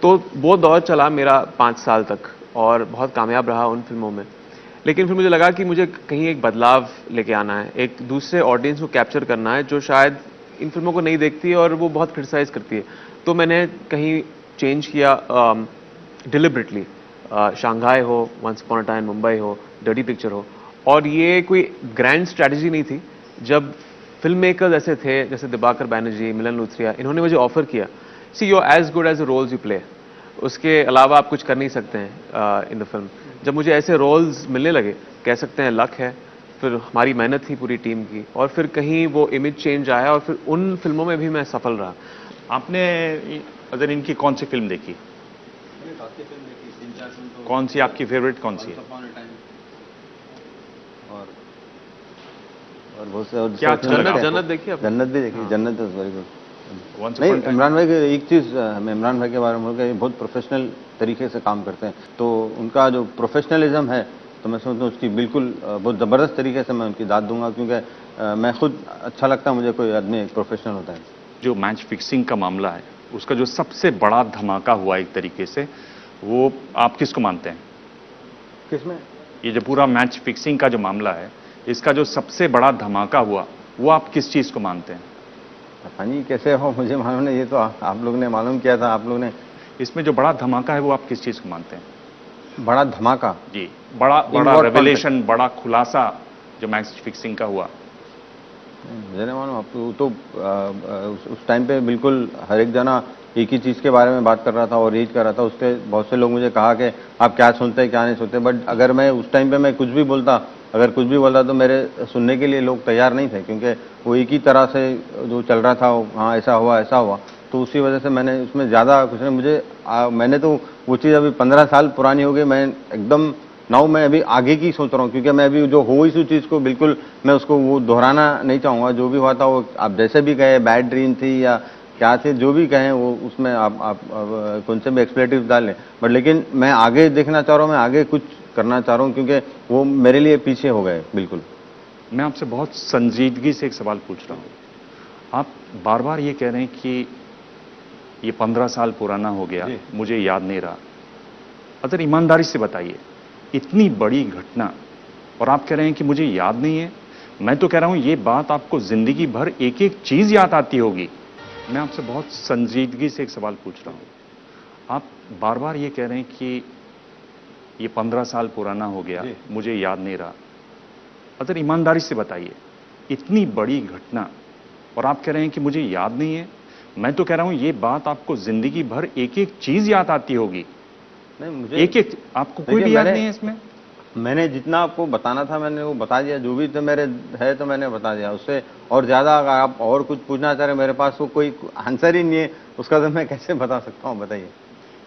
Speaker 3: तो वो दौर चला मेरा 5 साल तक, और बहुत कामयाब रहा उन फिल्मों में। लेकिन फिर मुझे लगा कि मुझे कहीं एक बदलाव लेके आना है, एक दूसरे ऑडियंस को कैप्चर करना है जो शायद इन फिल्मों को नहीं देखती है और वो बहुत क्रिटिसाइज करती है। तो मैंने कहीं चेंज किया डिलिबरेटली। शंघाई हो, once upon a time Mumbai हो, डर्टी पिक्चर हो, और ये कोई ग्रैंड स्ट्रैटेजी नहीं थी। जब फिल्म मेकर्स ऐसे थे जैसे दिबाकर बैनर्जी, मिलन लूथरिया, इन्होंने मुझे ऑफर किया, see you are as good as the roles you play, उसके अलावा आप कुछ कर नहीं सकते हैं इन द फिल्म। जब मुझे ऐसे रोल्स मिलने लगे, कह सकते हैं लक है, फिर हमारी मेहनत थी पूरी टीम की, और फिर कहीं वो इमेज चेंज आया, और फिर उन फिल्मों में भी मैं सफल रहा।
Speaker 2: आपने अगर इनकी कौन सी फिल्म देखी? कौन सी आपकी फेवरेट कौन सी है?
Speaker 4: और बहुत से, और
Speaker 3: क्या जन्नत देखी आपने?
Speaker 4: जन्नत भी देखी, जन्नत इज वेरी गुड। नहीं, इमरान भाई के एक चीज़ मैं इमरान भाई के बारे में बोलूँगा, ये बहुत प्रोफेशनल तरीके से काम करते हैं, तो उनका जो प्रोफेशनलिज्म है तो मैं समझता हूँ उसकी बिल्कुल बहुत ज़बरदस्त तरीके से मैं उनकी दाद दूंगा, क्योंकि मैं खुद अच्छा लगता है मुझे कोई आदमी प्रोफेशनल होता है।
Speaker 2: जो मैच फिक्सिंग का मामला है उसका जो सबसे बड़ा धमाका हुआ एक तरीके से, वो आप किसको मानते हैं?
Speaker 4: किसमें?
Speaker 2: ये जो पूरा मैच फिक्सिंग का जो मामला है, इसका जो सबसे बड़ा धमाका हुआ, वो आप किस चीज़ को मानते हैं?
Speaker 4: पता नहीं कैसे हो, मुझे मालूम नहीं, ये तो आप लोग ने मालूम किया था, आप लोग ने।
Speaker 2: इसमें जो बड़ा धमाका है वो आप किस चीज़ को मानते हैं?
Speaker 4: बड़ा धमाका?
Speaker 2: जी, बड़ा रेवलेशन, बड़ा खुलासा जो मैच फिक्सिंग का हुआ।
Speaker 4: मुझे नहीं मालूम, आपको तो उस टाइम पे बिल्कुल हर एक जना एक ही चीज़ के बारे में बात कर रहा था और रीच कर रहा था। उसके बहुत से लोग मुझे कहा कि आप क्या सुनते हैं क्या नहीं सुनते, बट अगर मैं उस टाइम पे मैं कुछ भी बोलता तो मेरे सुनने के लिए लोग तैयार नहीं थे, क्योंकि वो एक ही तरह से जो चल रहा था, हाँ ऐसा हुआ, तो उसी वजह से मैंने उसमें ज़्यादा कुछ नहीं, मैंने तो वो चीज़ अभी 15 साल पुरानी हो गई, मैं एकदम मैं अभी आगे की सोच रहा हूँ, क्योंकि मैं अभी जो हो इस चीज़ को बिल्कुल मैं उसको वो दोहराना नहीं चाहूँगा। जो भी हुआ था वो आप जैसे भी कहे, बैड ड्रीम थी या क्या थे, जो भी कहें वो उसमें आप कौन से भी एक्सप्लेटिव डाल लें, बट लेकिन मैं आगे देखना चाह रहा हूँ, मैं आगे कुछ करना चाह रहा हूँ, क्योंकि वो मेरे लिए पीछे हो गए बिल्कुल।
Speaker 2: मैं आपसे बहुत संजीदगी से एक सवाल पूछ रहा हूँ। आप बार बार ये कह रहे हैं कि ये 15 साल पुराना हो गया, मुझे याद नहीं रहा। अगर ईमानदारी से बताइए, इतनी बड़ी घटना और आप कह रहे हैं कि मुझे याद नहीं है। मैं तो कह रहा हूं ये बात आपको जिंदगी भर एक एक चीज याद आती होगी। मैं आपसे बहुत संजीदगी से एक सवाल पूछ रहा हूं। आप बार बार ये कह रहे हैं कि ये 15 साल पुराना हो गया, मुझे याद नहीं रहा। अगर ईमानदारी से बताइए, इतनी बड़ी घटना और आप कह रहे हैं कि मुझे याद नहीं है। मैं तो कह रहा हूं ये बात आपको जिंदगी भर एक एक चीज याद आती होगी।
Speaker 4: नहीं, मुझे
Speaker 2: एक आपको कोई भी याद नहीं है इसमें?
Speaker 4: मैंने जितना आपको बताना था मैंने वो बता दिया, जो भी तो मेरे है तो मैंने बता दिया। उससे और ज्यादा अगर आप और कुछ पूछना चाह रहे, मेरे पास वो कोई आंसर ही नहीं है उसका, तो मैं कैसे बता सकता हूँ, बताइए।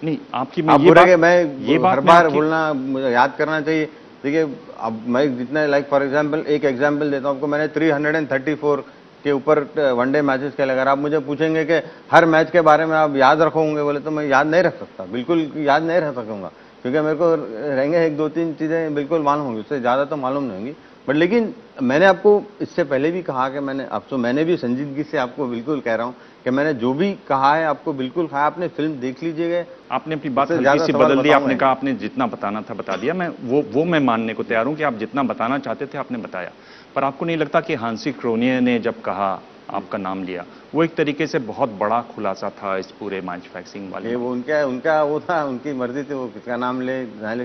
Speaker 2: नहीं, आपकी
Speaker 4: आप बोल रहे मैं ये हर बार बोलना, मुझे याद करना चाहिए। देखिए अब मैं जितने लाइक फॉर एग्जाम्पल एक एग्जाम्पल देता हूँ आपको, मैंने 334 के ऊपर वनडे मैचेस खेले। अगर आप मुझे पूछेंगे कि हर मैच के बारे में आप याद रखोगे बोले, तो मैं याद नहीं रख सकता, बिल्कुल याद नहीं रख सकूंगा, क्योंकि मेरे को रहेंगे 1-2-3 चीज़ें बिल्कुल मालूम होंगी, उससे ज़्यादा तो मालूम नहीं होंगी। बट लेकिन मैंने आपको इससे पहले भी कहा कि मैंने भी संजीदगी से आपको बिल्कुल कह रहा हूँ कि मैंने जो भी कहा है आपको बिल्कुल कहा। आपने फिल्म देख लीजिएगा।
Speaker 2: आपने अपनी बात हल्की सी बदल दी। आपने कहा आपने जितना बताना था बता दिया। मैं वो मैं मानने को तैयार हूं कि आप जितना बताना चाहते थे आपने बताया। पर आपको नहीं लगता कि हांसी क्रोनिया ने जब कहा, आपका नाम लिया, वो एक तरीके से बहुत बड़ा खुलासा था इस पूरे मैच फिक्सिंग वाले?
Speaker 4: वो उनका वो था, उनकी मर्जी थी, वो किसका नाम ले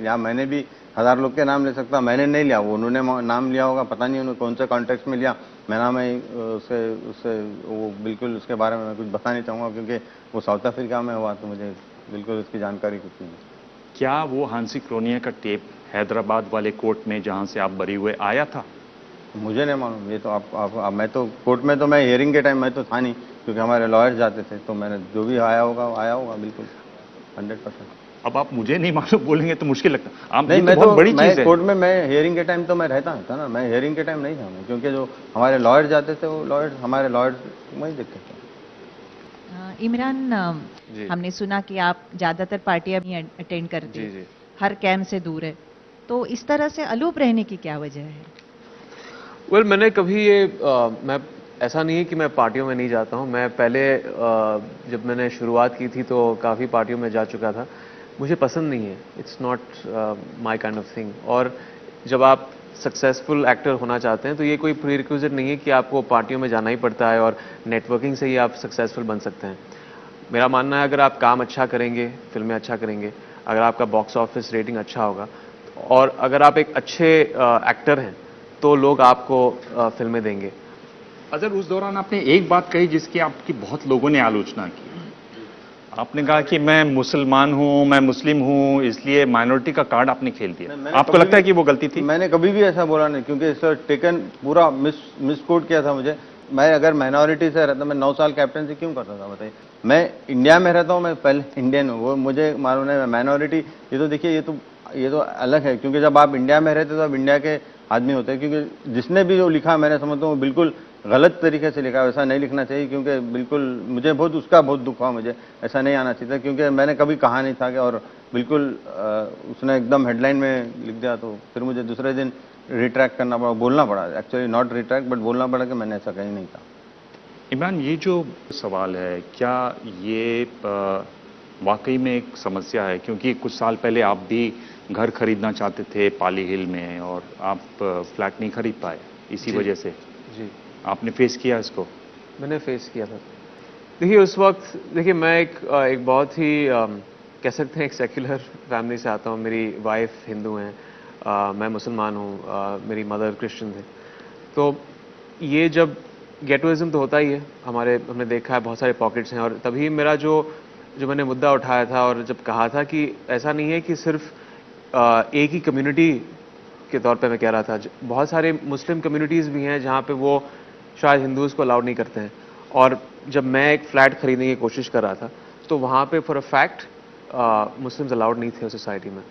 Speaker 4: या मैंने भी 1000 लोग के नाम ले सकता, मैंने नहीं लिया, वो उन्होंने नाम लिया होगा, पता नहीं उन्होंने कौन से कॉन्टेक्स्ट में लिया। मेरा मैं उससे वो बिल्कुल उसके बारे में मैं कुछ बता नहीं चाहूँगा, क्योंकि वो साउथ अफ्रीका में हुआ, तो मुझे बिल्कुल उसकी जानकारी कुछ नहीं।
Speaker 2: क्या वो हांसी क्रोनिया का टेप हैदराबाद वाले कोर्ट में जहाँ से आप बरी हुए आया था?
Speaker 4: मुझे नहीं मालूम, ये तो आप मैं तो कोर्ट में तो मैं हियरिंग के टाइम मैं तो था नहीं, क्योंकि हमारे लॉयर्स जाते थे, तो मैंने जो भी आया होगा बिल्कुल 100%।
Speaker 2: अब आप मुझे नहीं मालूम बोलेंगे तो मुश्किल लगता। आप
Speaker 4: नहीं, मैं
Speaker 2: बहुत
Speaker 4: तो
Speaker 2: बड़ी चीज है।
Speaker 4: कोर्ट में मैं हियरिंग के टाइम तो मैं रहता था ना, मैं हियरिंग के टाइम नहीं था मैं, क्योंकि जो हमारे लॉयर्स जाते थे वो हमारे लॉयर्स वही देखते थे।
Speaker 11: इमरान, हमने सुना कि आप ज्यादातर पार्टियां भी अटेंड करते हैं, हर कैंप से दूर है, तो इस तरह से अलूप रहने की क्या वजह है?
Speaker 3: मैंने कभी मैं ऐसा नहीं है कि मैं पार्टियों में नहीं जाता हूं। मैं पहले जब मैंने शुरुआत की थी तो काफ़ी पार्टियों में जा चुका था। मुझे पसंद नहीं है, it's not my kind of thing. और जब आप सक्सेसफुल एक्टर होना चाहते हैं तो ये कोई प्रीरिक्विजिट नहीं है कि आपको पार्टियों में जाना ही पड़ता है और नेटवर्किंग से ही आप सक्सेसफुल बन सकते हैं। मेरा मानना है अगर आप काम अच्छा करेंगे, फिल्में अच्छा करेंगे, अगर आपका बॉक्स ऑफिस रेटिंग अच्छा होगा और अगर आप एक अच्छे एक्टर हैं तो लोग आपको फिल्में देंगे।
Speaker 2: अगर उस दौरान आपने एक बात कही जिसकी आपकी बहुत लोगों ने आलोचना की, आपने कहा कि मैं मुसलमान हूं, मैं मुस्लिम हूं, इसलिए माइनॉरिटी का कार्ड आपने खेल दिया। आपको लगता है कि वो गलती थी?
Speaker 4: मैंने कभी भी ऐसा बोला नहीं, क्योंकि सर टेकन पूरा मिसकोट किया था मुझे। मैं अगर माइनॉरिटी से रहता, मैं 9 साल कैप्टनसी क्यों करता था बताइए? मैं इंडिया में रहता हूँ, मैं पहले इंडियन हूँ, वो मुझे मालूम है। माइनॉरिटी ये तो देखिए ये तो अलग है, क्योंकि जब आप इंडिया में रहते तो आप इंडिया के आदमी होते हैं, क्योंकि जिसने भी जो लिखा मैंने समझता हूँ बिल्कुल गलत तरीके से लिखा है, वैसा नहीं लिखना चाहिए, क्योंकि बिल्कुल मुझे उसका बहुत दुख हुआ, मुझे ऐसा नहीं आना चाहिए था, क्योंकि मैंने कभी कहा नहीं था कि, और बिल्कुल उसने एकदम हेडलाइन में लिख दिया, तो फिर मुझे दूसरे दिन रिट्रैक्ट करना पड़ा, बोलना पड़ा, एक्चुअली नॉट रिट्रैक्ट बट बोलना पड़ा कि मैंने ऐसा कहीं नहीं कहा।
Speaker 2: इमरान, ये जो सवाल है, क्या ये वाकई में एक समस्या है? क्योंकि कुछ साल पहले आप भी घर खरीदना चाहते थे पाली हिल में और आप फ्लैट नहीं खरीद पाए इसी वजह से।
Speaker 3: जी,
Speaker 2: आपने फेस किया इसको?
Speaker 3: मैंने फेस किया था। देखिए उस वक्त, देखिए मैं एक बहुत ही कह सकते हैं एक सेक्युलर फैमिली से आता हूँ। मेरी वाइफ हिंदू हैं, मैं मुसलमान हूँ, मेरी मदर क्रिश्चियन थे। तो ये जब गेटोइज्म तो होता ही है हमने देखा है, बहुत सारे पॉकेट्स हैं, और तभी मेरा जो मैंने मुद्दा उठाया था और जब कहा था कि ऐसा नहीं है कि सिर्फ एक ही कम्युनिटी के तौर पे मैं कह रहा था, बहुत सारे मुस्लिम कम्युनिटीज़ भी हैं जहाँ पे वो शायद हिंदूज़ को अलाउड नहीं करते हैं। और जब मैं एक फ्लैट खरीदने की कोशिश कर रहा था तो वहाँ पे for a fact Muslims allowed नहीं थे उस सोसाइटी में।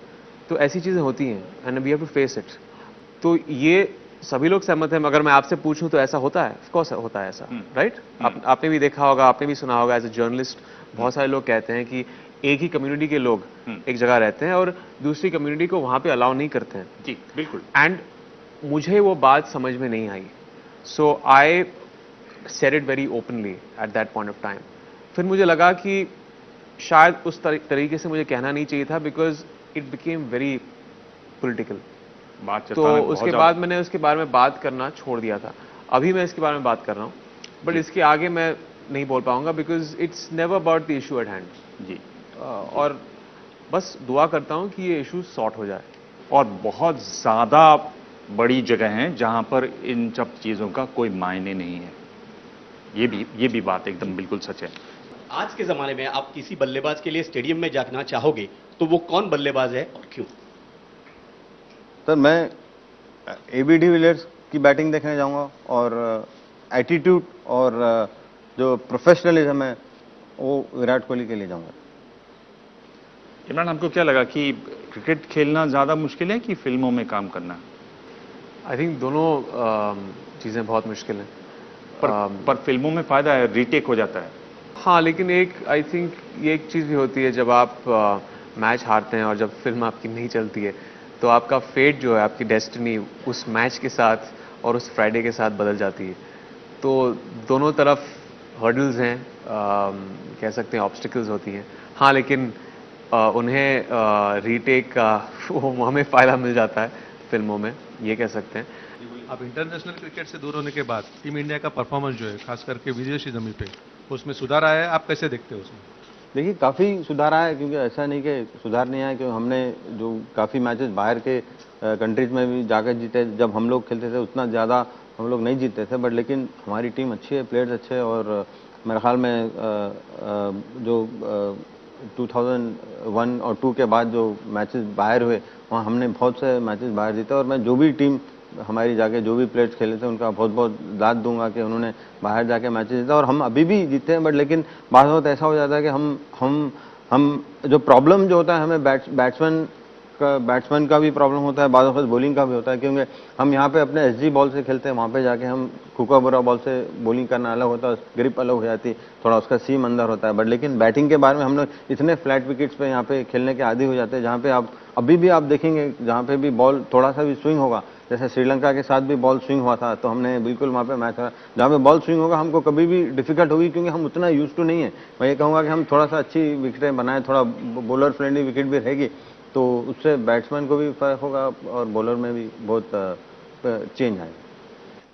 Speaker 3: तो ऐसी चीज़ें होती हैं and we have to face it. तो ये सभी लोग सहमत हैं, मगर मैं आपसे पूछूं तो ऐसा होता है? ऑफ कोर्स होता है ऐसा, राइट? आपने भी देखा होगा, आपने भी सुना होगा एज ए जर्नलिस्ट, बहुत सारे लोग कहते हैं कि एक ही कम्युनिटी के लोग एक जगह रहते हैं और दूसरी कम्युनिटी को वहां पे अलाउ नहीं करते हैं।
Speaker 2: जी बिल्कुल।
Speaker 3: एंड मुझे वो बात समझ में नहीं आई, so I said it very openly at that point of time. फिर मुझे लगा कि शायद उस तरीके से मुझे कहना नहीं चाहिए था, because it became very political. तो उसके बाद मैंने उसके बारे में बात करना छोड़ दिया था। अभी मैं इसके बारे में बात कर रहा हूँ, बट इसके आगे मैं नहीं बोल पाऊंगा, because it's never about the issue at hand.
Speaker 2: जी,
Speaker 3: और बस दुआ करता हूँ कि ये इशू सॉर्ट हो जाए।
Speaker 2: और बहुत ज़्यादा बड़ी जगह हैं जहां पर इन सब चीज़ों का कोई मायने नहीं है। ये भी बात एकदम बिल्कुल सच है।
Speaker 12: आज के ज़माने में आप किसी बल्लेबाज के लिए स्टेडियम में जाना चाहोगे तो वो कौन बल्लेबाज है और क्यों?
Speaker 4: सर मैं AB डिविलियर्स की बैटिंग देखने जाऊंगा, और एटीट्यूड और जो प्रोफेशनलिज्म है वो विराट कोहली के लिए जाऊंगा।
Speaker 2: इमरान, हमको क्या लगा कि क्रिकेट खेलना ज़्यादा मुश्किल है कि फिल्मों में काम करना?
Speaker 3: आई थिंक दोनों चीज़ें बहुत मुश्किल हैं,
Speaker 2: पर फिल्मों में फ़ायदा है, रीटेक हो जाता है।
Speaker 3: हाँ, लेकिन आई थिंक ये एक चीज़ भी होती है, जब आप मैच हारते हैं और जब फिल्म आपकी नहीं चलती है तो आपका फेट जो है, आपकी डेस्टिनी उस मैच के साथ और उस फ्राइडे के साथ बदल जाती है। तो दोनों तरफ हर्डल्स हैं, कह सकते हैं ऑब्स्टिकल्स होती हैं। हाँ, लेकिन उन्हें रीटेक का वो हमें फ़ायदा मिल जाता है फिल्मों में, ये कह सकते हैं।
Speaker 9: अब इंटरनेशनल क्रिकेट से दूर होने के बाद टीम इंडिया का परफॉर्मेंस जो है, खास करके विदेशी जमीन पे, उसमें सुधार आया है। आप कैसे देखते हो उसमें?
Speaker 4: देखिए काफ़ी सुधार आया है, क्योंकि ऐसा नहीं कि सुधार नहीं आया, क्योंकि हमने जो काफ़ी मैचेस बाहर के कंट्रीज में भी जाकर जीते। जब हम लोग खेलते थे उतना ज़्यादा हम लोग नहीं जीतते थे, बट लेकिन हमारी टीम अच्छी है, प्लेयर्स अच्छे हैं, और मेरे ख्याल में जो 2001 और 2 के बाद जो मैचेस बाहर हुए वहाँ हमने बहुत से मैचेस बाहर जीते। और मैं जो भी टीम हमारी जाके जो भी प्लेयर्स खेले थे उनका बहुत बहुत दाद दूंगा कि उन्होंने बाहर जाके मैचेस जीता, और हम अभी भी जीते हैं। बट लेकिन बात बहुत ऐसा हो जाता है कि हम जो प्रॉब्लम जो होता है हमें बैट्समैन का भी प्रॉब्लम होता है, बाद वक्त बॉलिंग का भी होता है, क्योंकि हम यहाँ पे अपने SG बॉल से खेलते हैं, वहाँ पे जाके हम खुका बुरा बॉल से बॉलिंग करना अलग होता है, ग्रिप अलग हो जाती है, थोड़ा उसका सीम अंदर होता है। बट लेकिन बैटिंग के बारे में हम लोग इतने फ्लैट विकेट्स पे यहाँ पे खेलने के आदी हो जाते हैं, जहाँ पे आप अभी भी आप देखेंगे जहाँ पे भी बॉल थोड़ा सा भी स्विंग होगा, जैसे श्रीलंका के साथ भी बॉल स्विंग हुआ था तो हमने बिल्कुल वहाँ पे मैच हारा। जहाँ पे बॉल स्विंग होगा हमको कभी भी डिफिकल्ट होगी, क्योंकि हम उतना यूज टू नहीं है। मैं ये कहूँगा कि हम थोड़ा सा अच्छी विकेटें बनाएं, थोड़ा बॉलर फ्रेंडली विकेट भी रहेगी, तो उससे बैट्समैन को भी फर्क होगा और बॉलर में भी बहुत चेंज आएगा।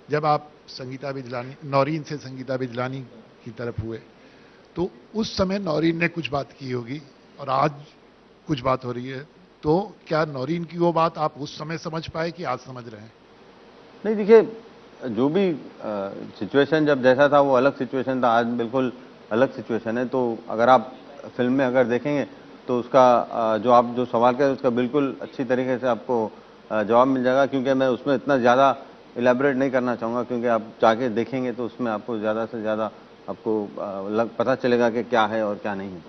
Speaker 13: जब आप संगीता बिजलानी, नौरीन से संगीता बिजलानी की तरफ हुए, तो उस समय नौरीन ने कुछ बात की होगी और आज कुछ बात हो रही है, तो क्या नौरीन की वो बात आप उस समय समझ पाए कि आज समझ रहे हैं?
Speaker 4: नहीं, देखिए जो भी सिचुएशन जब जैसा था वो अलग सिचुएशन था, आज बिल्कुल अलग सिचुएशन है। तो अगर आप फिल्म में अगर देखेंगे तो उसका जो आप जो सवाल करें उसका बिल्कुल अच्छी तरीके से आपको जवाब मिल जाएगा, क्योंकि मैं उसमें इतना ज़्यादा इलेबोरेट नहीं करना चाहूँगा, क्योंकि आप जाके देखेंगे तो उसमें आपको ज़्यादा से ज़्यादा आपको पता चलेगा कि क्या है और क्या नहीं है।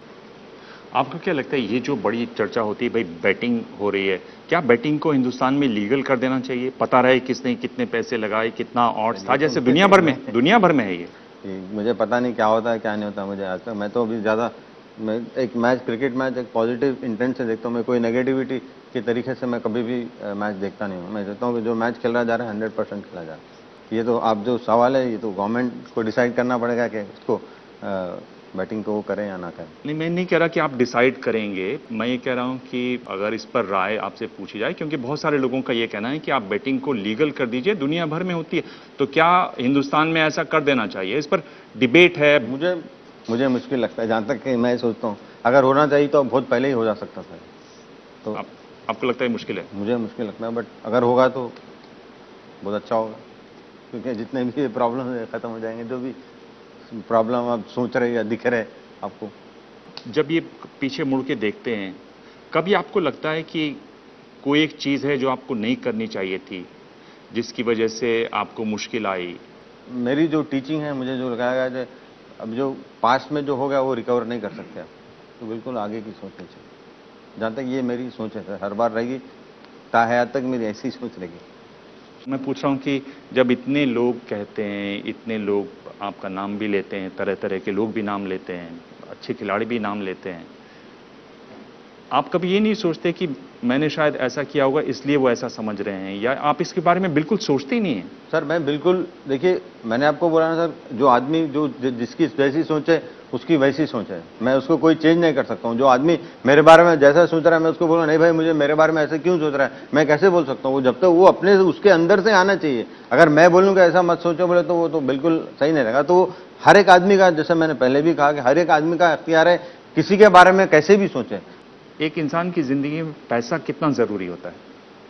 Speaker 2: आपको क्या लगता है ये जो बड़ी चर्चा होती है भाई बैटिंग हो रही है, क्या बैटिंग को हिंदुस्तान में लीगल कर देना चाहिए? पता रहे किसने कितने पैसे लगाए, कितना ऑड्स था, जैसे दुनिया भर में है ये।
Speaker 4: मुझे पता नहीं क्या होता है क्या नहीं होता मुझे आज तक। मैं तो अभी ज़्यादा मैं एक मैच, क्रिकेट मैच एक पॉजिटिव इंटेंट से देखता हूँ। मैं कोई नेगेटिविटी के तरीके से मैं कभी भी मैच देखता नहीं हूँ। मैं देखता हूँ कि जो मैच खेला जा रहा है 100% खेला जा रहा है। ये तो आप जो सवाल है ये तो गवर्नमेंट को डिसाइड करना पड़ेगा कि उसको बैटिंग को वो करें या ना करें।
Speaker 2: नहीं, मैं नहीं कह रहा कि आप डिसाइड करेंगे, मैं ये कह रहा हूं कि अगर इस पर राय आपसे पूछी जाए, क्योंकि बहुत सारे लोगों का ये कहना है कि आप बैटिंग को लीगल कर दीजिए, दुनिया भर में होती है, तो क्या हिंदुस्तान में ऐसा कर देना चाहिए? इस पर डिबेट है।
Speaker 4: मुझे मुश्किल लगता है, जहां तक कि मैं सोचता हूँ अगर होना चाहिए तो बहुत पहले ही हो जा सकता था। तो
Speaker 2: आपको लगता है मुश्किल है?
Speaker 4: मुझे मुश्किल लगता है, बट अगर होगा तो बहुत अच्छा होगा, क्योंकि जितने भी प्रॉब्लम है खत्म हो जाएंगे। जो भी प्रॉब्लम आप सोच रहे या दिख रहे आपको,
Speaker 2: जब ये पीछे मुड़ के देखते हैं, कभी आपको लगता है कि कोई एक चीज है जो आपको नहीं करनी चाहिए थी, जिसकी वजह से आपको मुश्किल आई?
Speaker 4: मेरी जो टीचिंग है, मुझे जो लगाया गया, अब जो पास्ट में जो हो गया वो रिकवर नहीं कर सकते आप, तो बिल्कुल आगे की सोचनी चाहिए। जहाँ तक ये मेरी सोच है, हर बार रहेगी, ताहयात तक मेरी ऐसी सोच रहेगी।
Speaker 2: मैं पूछ रहा हूँ कि जब इतने लोग कहते हैं, इतने लोग आपका नाम भी लेते हैं, तरह तरह के लोग भी नाम लेते हैं, अच्छे खिलाड़ी भी नाम लेते हैं, आप कभी ये नहीं सोचते कि मैंने शायद ऐसा किया होगा इसलिए वो ऐसा समझ रहे हैं, या आप इसके बारे में बिल्कुल सोचते ही नहीं हैं?
Speaker 4: सर मैं बिल्कुल, देखिए मैंने आपको बोला ना सर, जो आदमी जो जिसकी वैसी सोच है उसकी वैसी सोच है, मैं उसको कोई चेंज नहीं कर सकता हूँ। जो आदमी मेरे बारे में जैसा सोच रहा है मैं उसको बोलूँ नहीं भाई मुझे मेरे बारे में ऐसे क्यों सोच रहा है, मैं कैसे बोल सकता हूँ? वो जब तक वो अपने उसके अंदर से आना चाहिए। अगर मैं बोलूँगा ऐसा मत सोचो बोले तो वो तो बिल्कुल सही नहीं रहेगा। तो हर एक आदमी का, जैसे मैंने पहले भी कहा कि हर एक आदमी का अख्तियार है किसी के बारे में कैसे भी सोचे।
Speaker 2: एक इंसान की जिंदगी में पैसा कितना जरूरी होता है?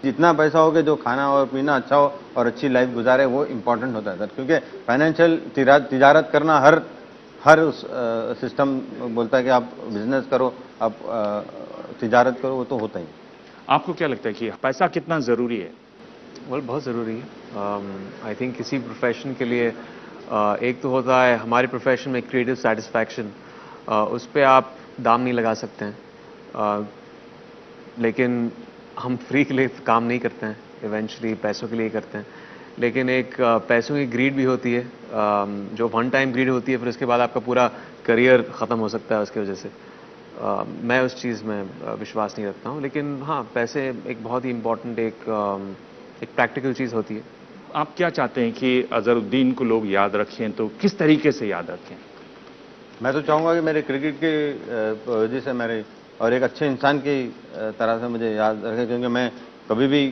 Speaker 4: जितना पैसा हो कि जो खाना और पीना अच्छा हो और अच्छी लाइफ गुजारे वो इम्पोर्टेंट होता है सर, क्योंकि फाइनेंशियल तिजारत करना हर सिस्टम बोलता है कि आप बिजनेस करो, आप तिजारत करो, वो तो होता ही।
Speaker 2: आपको क्या लगता है कि पैसा कितना जरूरी है?
Speaker 3: बहुत ज़रूरी है। आई थिंक किसी प्रोफेशन के लिए एक तो होता है हमारे प्रोफेशन में क्रिएटिव सेटिस्फैक्शन, उस पर आप दाम नहीं लगा सकते हैं। लेकिन हम फ्री के लिए काम नहीं करते हैं, इवेंचुअली पैसों के लिए करते हैं। लेकिन एक पैसों की ग्रीड भी होती है, जो वन टाइम ग्रीड होती है, फिर उसके बाद आपका पूरा करियर ख़त्म हो सकता है उसकी वजह से। मैं उस चीज़ में विश्वास नहीं रखता हूँ। लेकिन हाँ, पैसे एक बहुत ही इम्पॉर्टेंट एक प्रैक्टिकल चीज़ होती है।
Speaker 2: आप क्या चाहते हैं कि अजहरुद्दीन को लोग याद रखें, तो किस तरीके से याद रखें?
Speaker 4: मैं तो चाहूँगा कि मेरे क्रिकेट के वजह से मेरे और एक अच्छे इंसान की तरह से मुझे याद रखें, क्योंकि मैं कभी भी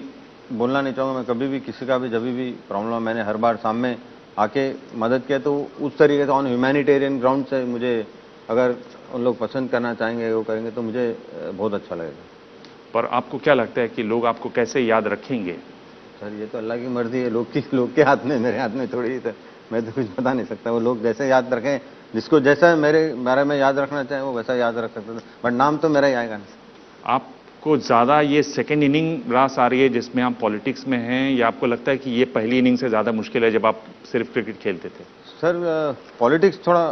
Speaker 4: बोलना नहीं चाहूँगा, मैं कभी भी किसी का भी जब भी प्रॉब्लम मैंने हर बार सामने आके मदद किया, तो उस तरीके से ऑन ह्यूमैनिटेरियन ग्राउंड से मुझे अगर उन लोग पसंद करना चाहेंगे वो करेंगे तो मुझे बहुत अच्छा लगेगा।
Speaker 2: पर आपको क्या लगता है कि लोग आपको कैसे याद रखेंगे?
Speaker 4: सर ये तो अल्लाह की मर्जी है, लोग के हाथ में, मेरे हाथ में थोड़ी है। मैं तो कुछ बता नहीं सकता, वो लोग जैसे याद रखें, जिसको जैसा मेरे बारे में याद रखना चाहे वो वैसा याद रख सकते थे, बट नाम तो मेरा ही आएगा नहीं।
Speaker 2: आपको ज़्यादा ये सेकेंड इनिंग रास आ रही है जिसमें आप पॉलिटिक्स में हैं, या आपको लगता है कि ये पहली इनिंग से ज़्यादा मुश्किल है जब आप सिर्फ क्रिकेट खेलते थे?
Speaker 4: सर पॉलिटिक्स थोड़ा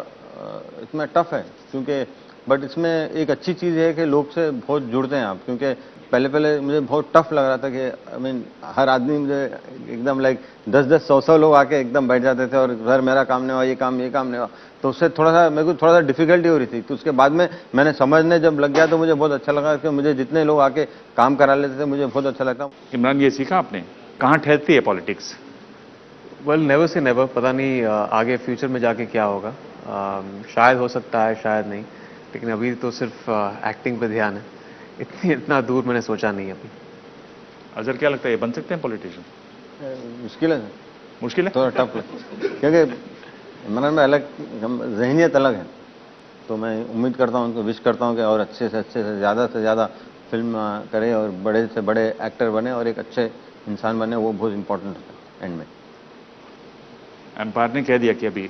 Speaker 4: इसमें टफ है, क्योंकि बट इसमें एक अच्छी चीज़ है कि लोग से बहुत जुड़ते हैं आप, क्योंकि पहले मुझे बहुत टफ लग रहा था कि आई मीन हर आदमी मुझे एकदम लाइक 10-10, 100-100 लोग आके एकदम बैठ जाते थे और सर मेरा काम नहीं हुआ, ये काम नहीं हुआ, तो उससे थोड़ा सा मेरे को थोड़ा सा डिफिकल्टी हो रही थी। तो उसके बाद में मैंने समझने जब लग गया तो मुझे बहुत अच्छा लगा कि मुझे जितने लोग आके काम करा लेते थे मुझे बहुत अच्छा लगता।
Speaker 2: इमरान, ये सीखा आपने, कहाँ ठहरती है politics?
Speaker 3: Well never say never, पता नहीं आगे फ्यूचर में जाके क्या होगा। शायद हो सकता है, शायद नहीं, लेकिन अभी तो सिर्फ एक्टिंग पे ध्यान है। इतना दूर मैंने सोचा नहीं अभी।
Speaker 2: अजहर, क्या लगता है ये बन सकते हैं पॉलिटिशियन? मुश्किल है,
Speaker 4: थोड़ा टफ है, क्योंकि इमरान में अलग ज़हनियत अलग है। तो मैं उम्मीद करता हूँ, उनको विश करता हूँ कि और अच्छे से ज़्यादा फिल्म करे और बड़े से बड़े एक्टर बने और एक अच्छे इंसान बने, वो बहुत इंपॉर्टेंट होता है एंड में।
Speaker 2: एम्पायर ने कह दिया कि अभी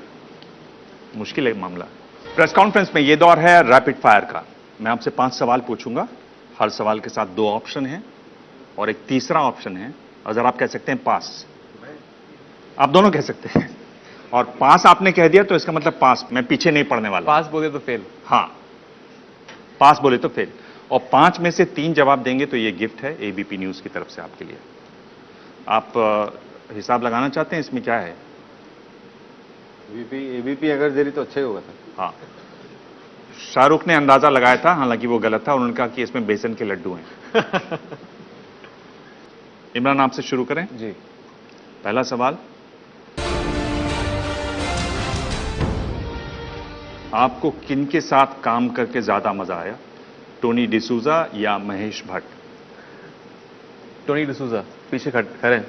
Speaker 2: मुश्किल है मामला। प्रेस कॉन्फ्रेंस में ये दौर है रैपिड फायर का। मैं आपसे 5 सवाल पूछूंगा, हर सवाल के साथ 2 ऑप्शन हैं और एक तीसरा ऑप्शन है। अगर आप कह सकते हैं पास, आप दोनों कह सकते हैं, और पास आपने कह दिया तो इसका मतलब पास, मैं पीछे नहीं पढ़ने वाला।
Speaker 3: पास बोले तो फेल।
Speaker 2: हाँ, पास बोले तो फेल, और 5 में से 3 जवाब देंगे तो ये गिफ्ट है एबीपी न्यूज की तरफ से आपके लिए। आप हिसाब लगाना चाहते हैं इसमें क्या है?
Speaker 4: एबीपी अगर दे रही तो अच्छा ही होगा सर।
Speaker 2: हाँ, शाहरुख ने अंदाजा लगाया था, हालांकि वो गलत था, उन्होंने कहा कि इसमें बेसन के लड्डू हैं। इमरान, आपसे शुरू करें
Speaker 3: जी।
Speaker 2: पहला सवाल, आपको किन के साथ काम करके ज्यादा मजा आया, टोनी डिसूजा या महेश भट्ट?
Speaker 3: टोनी डिसूजा, पीछे खड़े हैं।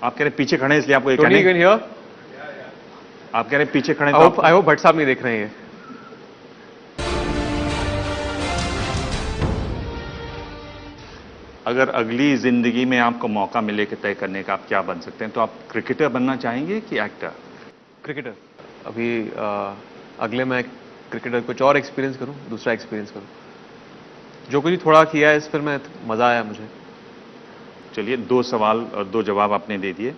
Speaker 2: आप कह रहे हैं पीछे खड़े हैं इसलिए आपको ये
Speaker 3: टोनी कैन हियर?
Speaker 2: आप कह रहे हैं पीछे खड़े हैं
Speaker 3: आई होप भट्ट साहब नहीं देख रहे हैं।
Speaker 2: अगर अगली जिंदगी में आपको मौका मिले कि तय करने का आप क्या बन सकते हैं, तो आप क्रिकेटर बनना चाहेंगे कि एक्टर?
Speaker 3: क्रिकेटर। अभी अगले मैं क्रिकेटर कुछ और एक्सपीरियंस करूं, दूसरा एक्सपीरियंस करूं। जो कुछ थोड़ा किया है इस फिल्म में मजा आया मुझे।
Speaker 2: चलिए, 2 सवाल और 2 जवाब आपने दे दिए,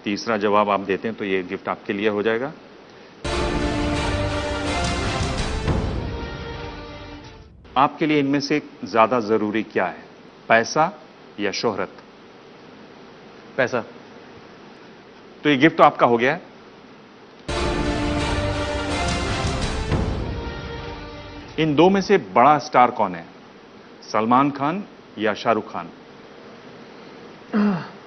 Speaker 2: तीसरा जवाब आप देते हैं तो ये गिफ्ट आपके लिए हो जाएगा। आपके लिए इनमें से ज्यादा जरूरी क्या है, पैसा या शोहरत?
Speaker 3: पैसा।
Speaker 2: तो ये गिफ्ट तो आपका हो गया है। इन 2 में से बड़ा स्टार कौन है, सलमान खान या शाहरुख खान?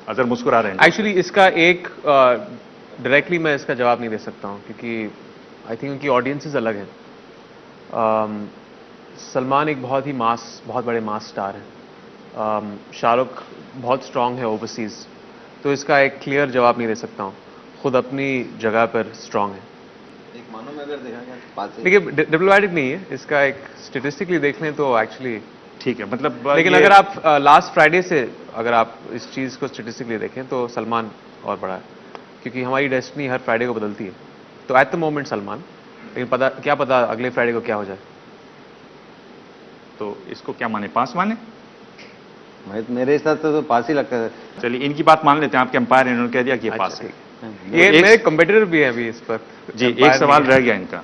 Speaker 2: अजहर मुस्कुरा रहे हैं।
Speaker 3: एक्चुअली इसका एक डायरेक्टली मैं इसका जवाब नहीं दे सकता हूं, क्योंकि आई थिंक उनकी ऑडियंसेस अलग हैं। सलमान एक बहुत ही बहुत बड़े मास स्टार हैं। शाहरुख बहुत स्ट्रांग है ओवरसीज, तो इसका एक क्लियर जवाब नहीं दे सकता हूं। खुद अपनी जगह पर स्ट्रांग है।
Speaker 4: एक मानो में अगर देखा जाए,
Speaker 3: देखिए डिप्लोमैटिक नहीं है, इसका एक स्टेटिस्टिकली देख लें तो एक्चुअली
Speaker 2: ठीक है, मतलब
Speaker 3: लेकिन अगर आप लास्ट फ्राइडे से अगर आप इस चीज़ को स्टेटिस्टिकली देखें तो सलमान और बड़ा है, क्योंकि हमारी डेस्टिनी हर फ्राइडे को बदलती है। तो एट द मोमेंट सलमान, लेकिन क्या पता अगले फ्राइडे को क्या हो जाए।
Speaker 2: तो इसको क्या माने, पास माने?
Speaker 4: मेरे हिसाब से तो पास ही लगता है।
Speaker 2: चलिए, इनकी बात मान लेते हैं, आपके अंपायर इन्होंने कह दिया कि ये पास है।
Speaker 3: ये मेरे कंपेटिटर भी हैं अभी इस पर।
Speaker 2: जी, एक सवाल रह गया इनका।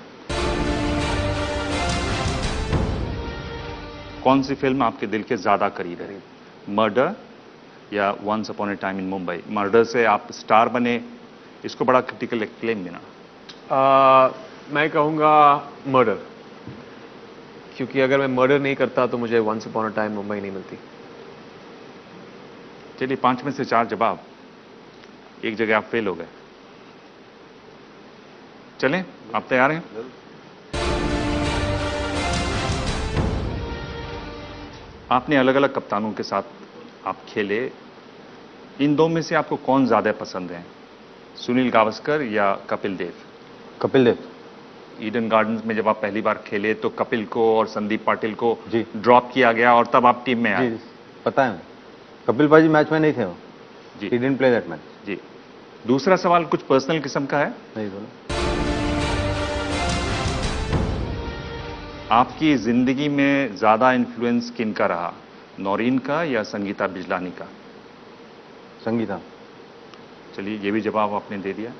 Speaker 2: कौन सी फिल्म आपके दिल के ज्यादा करीब है, मर्डर या once upon a time in Mumbai? Murder से आप स्टार बने, इसको बड़ा क्रिटिकल एक्लेम मिला।
Speaker 3: मैं कहूँगा मर्डर, क्योंकि अगर मैं मर्डर नहीं करता तो मुझे once upon a time Mumbai नहीं मिलती।
Speaker 2: चलिए, 5 में से 4 जवाब, एक जगह आप फेल हो गए। चलें, आप तैयार हैं? आपने अलग अलग कप्तानों के साथ आप खेले, इन 2 में से आपको कौन ज्यादा पसंद है, सुनील गावस्कर या कपिल देव?
Speaker 4: कपिल देव।
Speaker 2: ईडन गार्डन्स में जब आप पहली बार खेले तो कपिल को और संदीप पाटिल को
Speaker 4: जी
Speaker 2: ड्रॉप किया गया और तब आप टीम में आए।
Speaker 4: जी, पता है। कपिल भाई मैच में नहीं थे वो।
Speaker 2: जी,
Speaker 4: he didn't play that match.
Speaker 2: जी। दूसरा सवाल कुछ पर्सनल किस्म का है।
Speaker 4: नहीं बोलो।
Speaker 2: आपकी जिंदगी में ज्यादा इन्फ्लुएंस किन का रहा, नौरीन का या संगीता बिजलानी का?
Speaker 4: संगीता।
Speaker 2: चलिए, ये भी जवाब आपने दे दिया।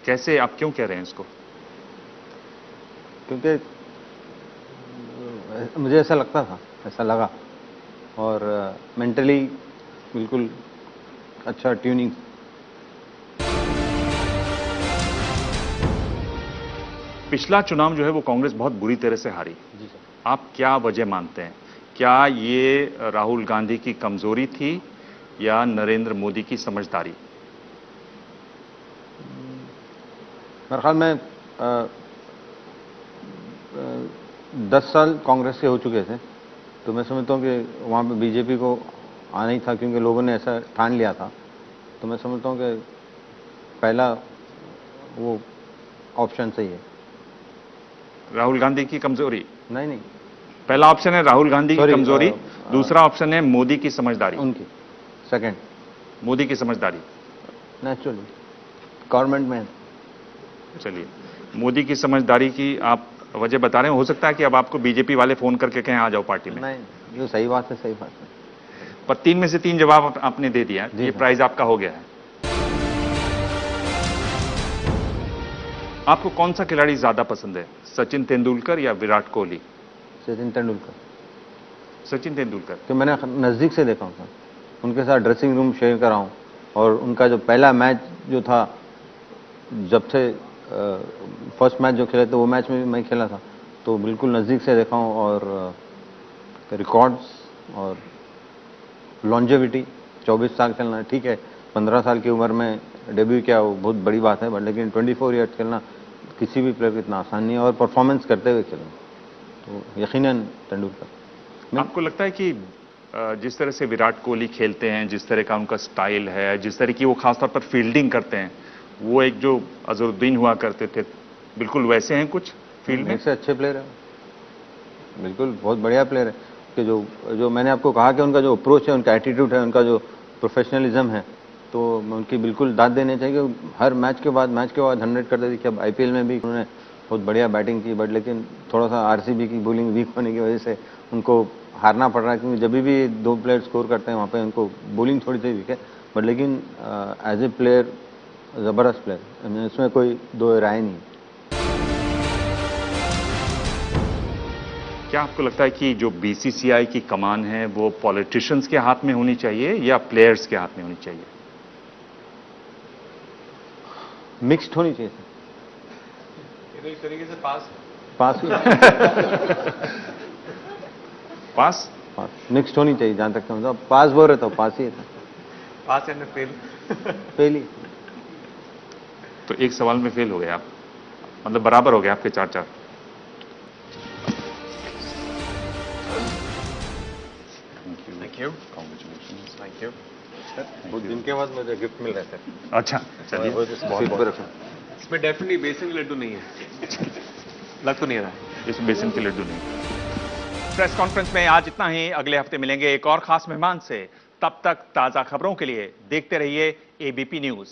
Speaker 2: कैसे, आप क्यों कह रहे हैं इसको?
Speaker 4: क्योंकि मुझे ऐसा लगता था, ऐसा लगा, और मेंटली बिल्कुल अच्छा ट्यूनिंग।
Speaker 2: पिछला चुनाव जो है वो कांग्रेस बहुत बुरी तरह से हारी।
Speaker 4: जी सर।
Speaker 2: आप क्या वजह मानते हैं, क्या ये राहुल गांधी की कमजोरी थी या नरेंद्र मोदी की समझदारी?
Speaker 4: मेरे ख्याल में 10 साल कांग्रेस के हो चुके थे, तो मैं समझता हूँ कि वहाँ पे बीजेपी को आना ही था, क्योंकि लोगों ने ऐसा ठान लिया था। तो मैं समझता हूँ कि पहला वो ऑप्शन सही है।
Speaker 2: राहुल गांधी की कमजोरी?
Speaker 4: नहीं,
Speaker 2: पहला ऑप्शन है राहुल गांधी की कमजोरी, दूसरा ऑप्शन है मोदी की समझदारी।
Speaker 4: उनकी सेकंड,
Speaker 2: मोदी की समझदारी
Speaker 4: नेचुरली गवर्नमेंट में।
Speaker 2: चलिए, मोदी की समझदारी की आप वजह बता रहे हैं। हो सकता है कि अब आपको बीजेपी वाले फोन करके कहें आ जाओ पार्टी में।
Speaker 4: नहीं, जो सही बात है, सही बात है।
Speaker 2: पर 3 में से 3 जवाब आपने दे दिया, ये प्राइज आपका हो गया है। आपको कौन सा खिलाड़ी ज्यादा पसंद है, सचिन तेंदुलकर या विराट कोहली?
Speaker 4: सचिन तेंदुलकर।
Speaker 2: सचिन तेंदुलकर
Speaker 4: कि मैंने नज़दीक से देखा हूँ सर, उनके साथ ड्रेसिंग रूम शेयर करा हूँ, और उनका जो पहला मैच जो था, जब से फर्स्ट मैच जो खेले थे वो मैच में भी मैं खेला था, तो बिल्कुल नज़दीक से देखा हूँ। और रिकॉर्ड्स और लॉन्जेविटी, 24 साल खेलना ठीक है, 15 साल की उम्र में डेब्यू किया वो बहुत बड़ी बात है, बट लेकिन 24 ईयर्स खेलना किसी भी प्लेयर को इतना आसान नहीं है, और परफॉर्मेंस करते हुए खेलना, तो यकीनन तेंदुलकर।
Speaker 2: आपको लगता है कि जिस तरह से विराट कोहली खेलते हैं, जिस तरह का उनका स्टाइल है, जिस तरह की वो खासतौर पर फील्डिंग करते हैं, वो एक जो अजहरुद्दीन हुआ करते थे, बिल्कुल वैसे हैं कुछ फील्ड में?
Speaker 4: से अच्छे प्लेयर है, बिल्कुल बहुत बढ़िया प्लेयर है। कि जो मैंने आपको कहा कि उनका जो अप्रोच है, उनका एटीट्यूड है, उनका जो प्रोफेशनलिज्म है, तो उनकी बिल्कुल दाद देने चाहिए। हर मैच के बाद 100 करते थे। अब आईपीएल में भी उन्होंने बहुत बढ़िया बैटिंग की, बट लेकिन थोड़ा सा आरसीबी की बॉलिंग वीक होने की वजह से उनको हारना पड़ रहा है, क्योंकि जब भी 2 प्लेयर स्कोर करते हैं वहाँ पे उनको बॉलिंग थोड़ी सी वीक है, बट लेकिन एज ए प्लेयर ज़बरदस्त प्लेयर, इसमें कोई दो राय नहीं।
Speaker 2: क्या आपको लगता है कि जो बीसीसीआई की कमान है वो पॉलिटिशियंस के हाथ में होनी चाहिए या प्लेयर्स के हाथ में होनी चाहिए?
Speaker 4: मिक्स्ड होनी चाहिए सर।
Speaker 3: एक तरीके से पास
Speaker 4: पास मिक्स्ड होनी चाहिए, जहां तक समझो। पास बोल रहे तो पास ही है,
Speaker 3: पास एंड फेल।
Speaker 4: फेल ही।
Speaker 2: तो एक सवाल में फेल हो गए आप, मतलब बराबर हो गए आपके 4-4।
Speaker 3: Thank you, congratulations, thank you.
Speaker 4: बहुत दिन के बाद मुझे गिफ्ट मिल रहा है।
Speaker 2: अच्छा चलिए,
Speaker 4: बहुत
Speaker 3: इसमें डेफिनेटली बेसन के लड्डू नहीं है, लग तो नहीं रहा है
Speaker 2: इसमें बेसन के लड्डू नहीं। प्रेस कॉन्फ्रेंस में आज इतना ही, अगले हफ्ते मिलेंगे एक और खास मेहमान से। तब तक ताजा खबरों के लिए देखते रहिए एबीपी न्यूज।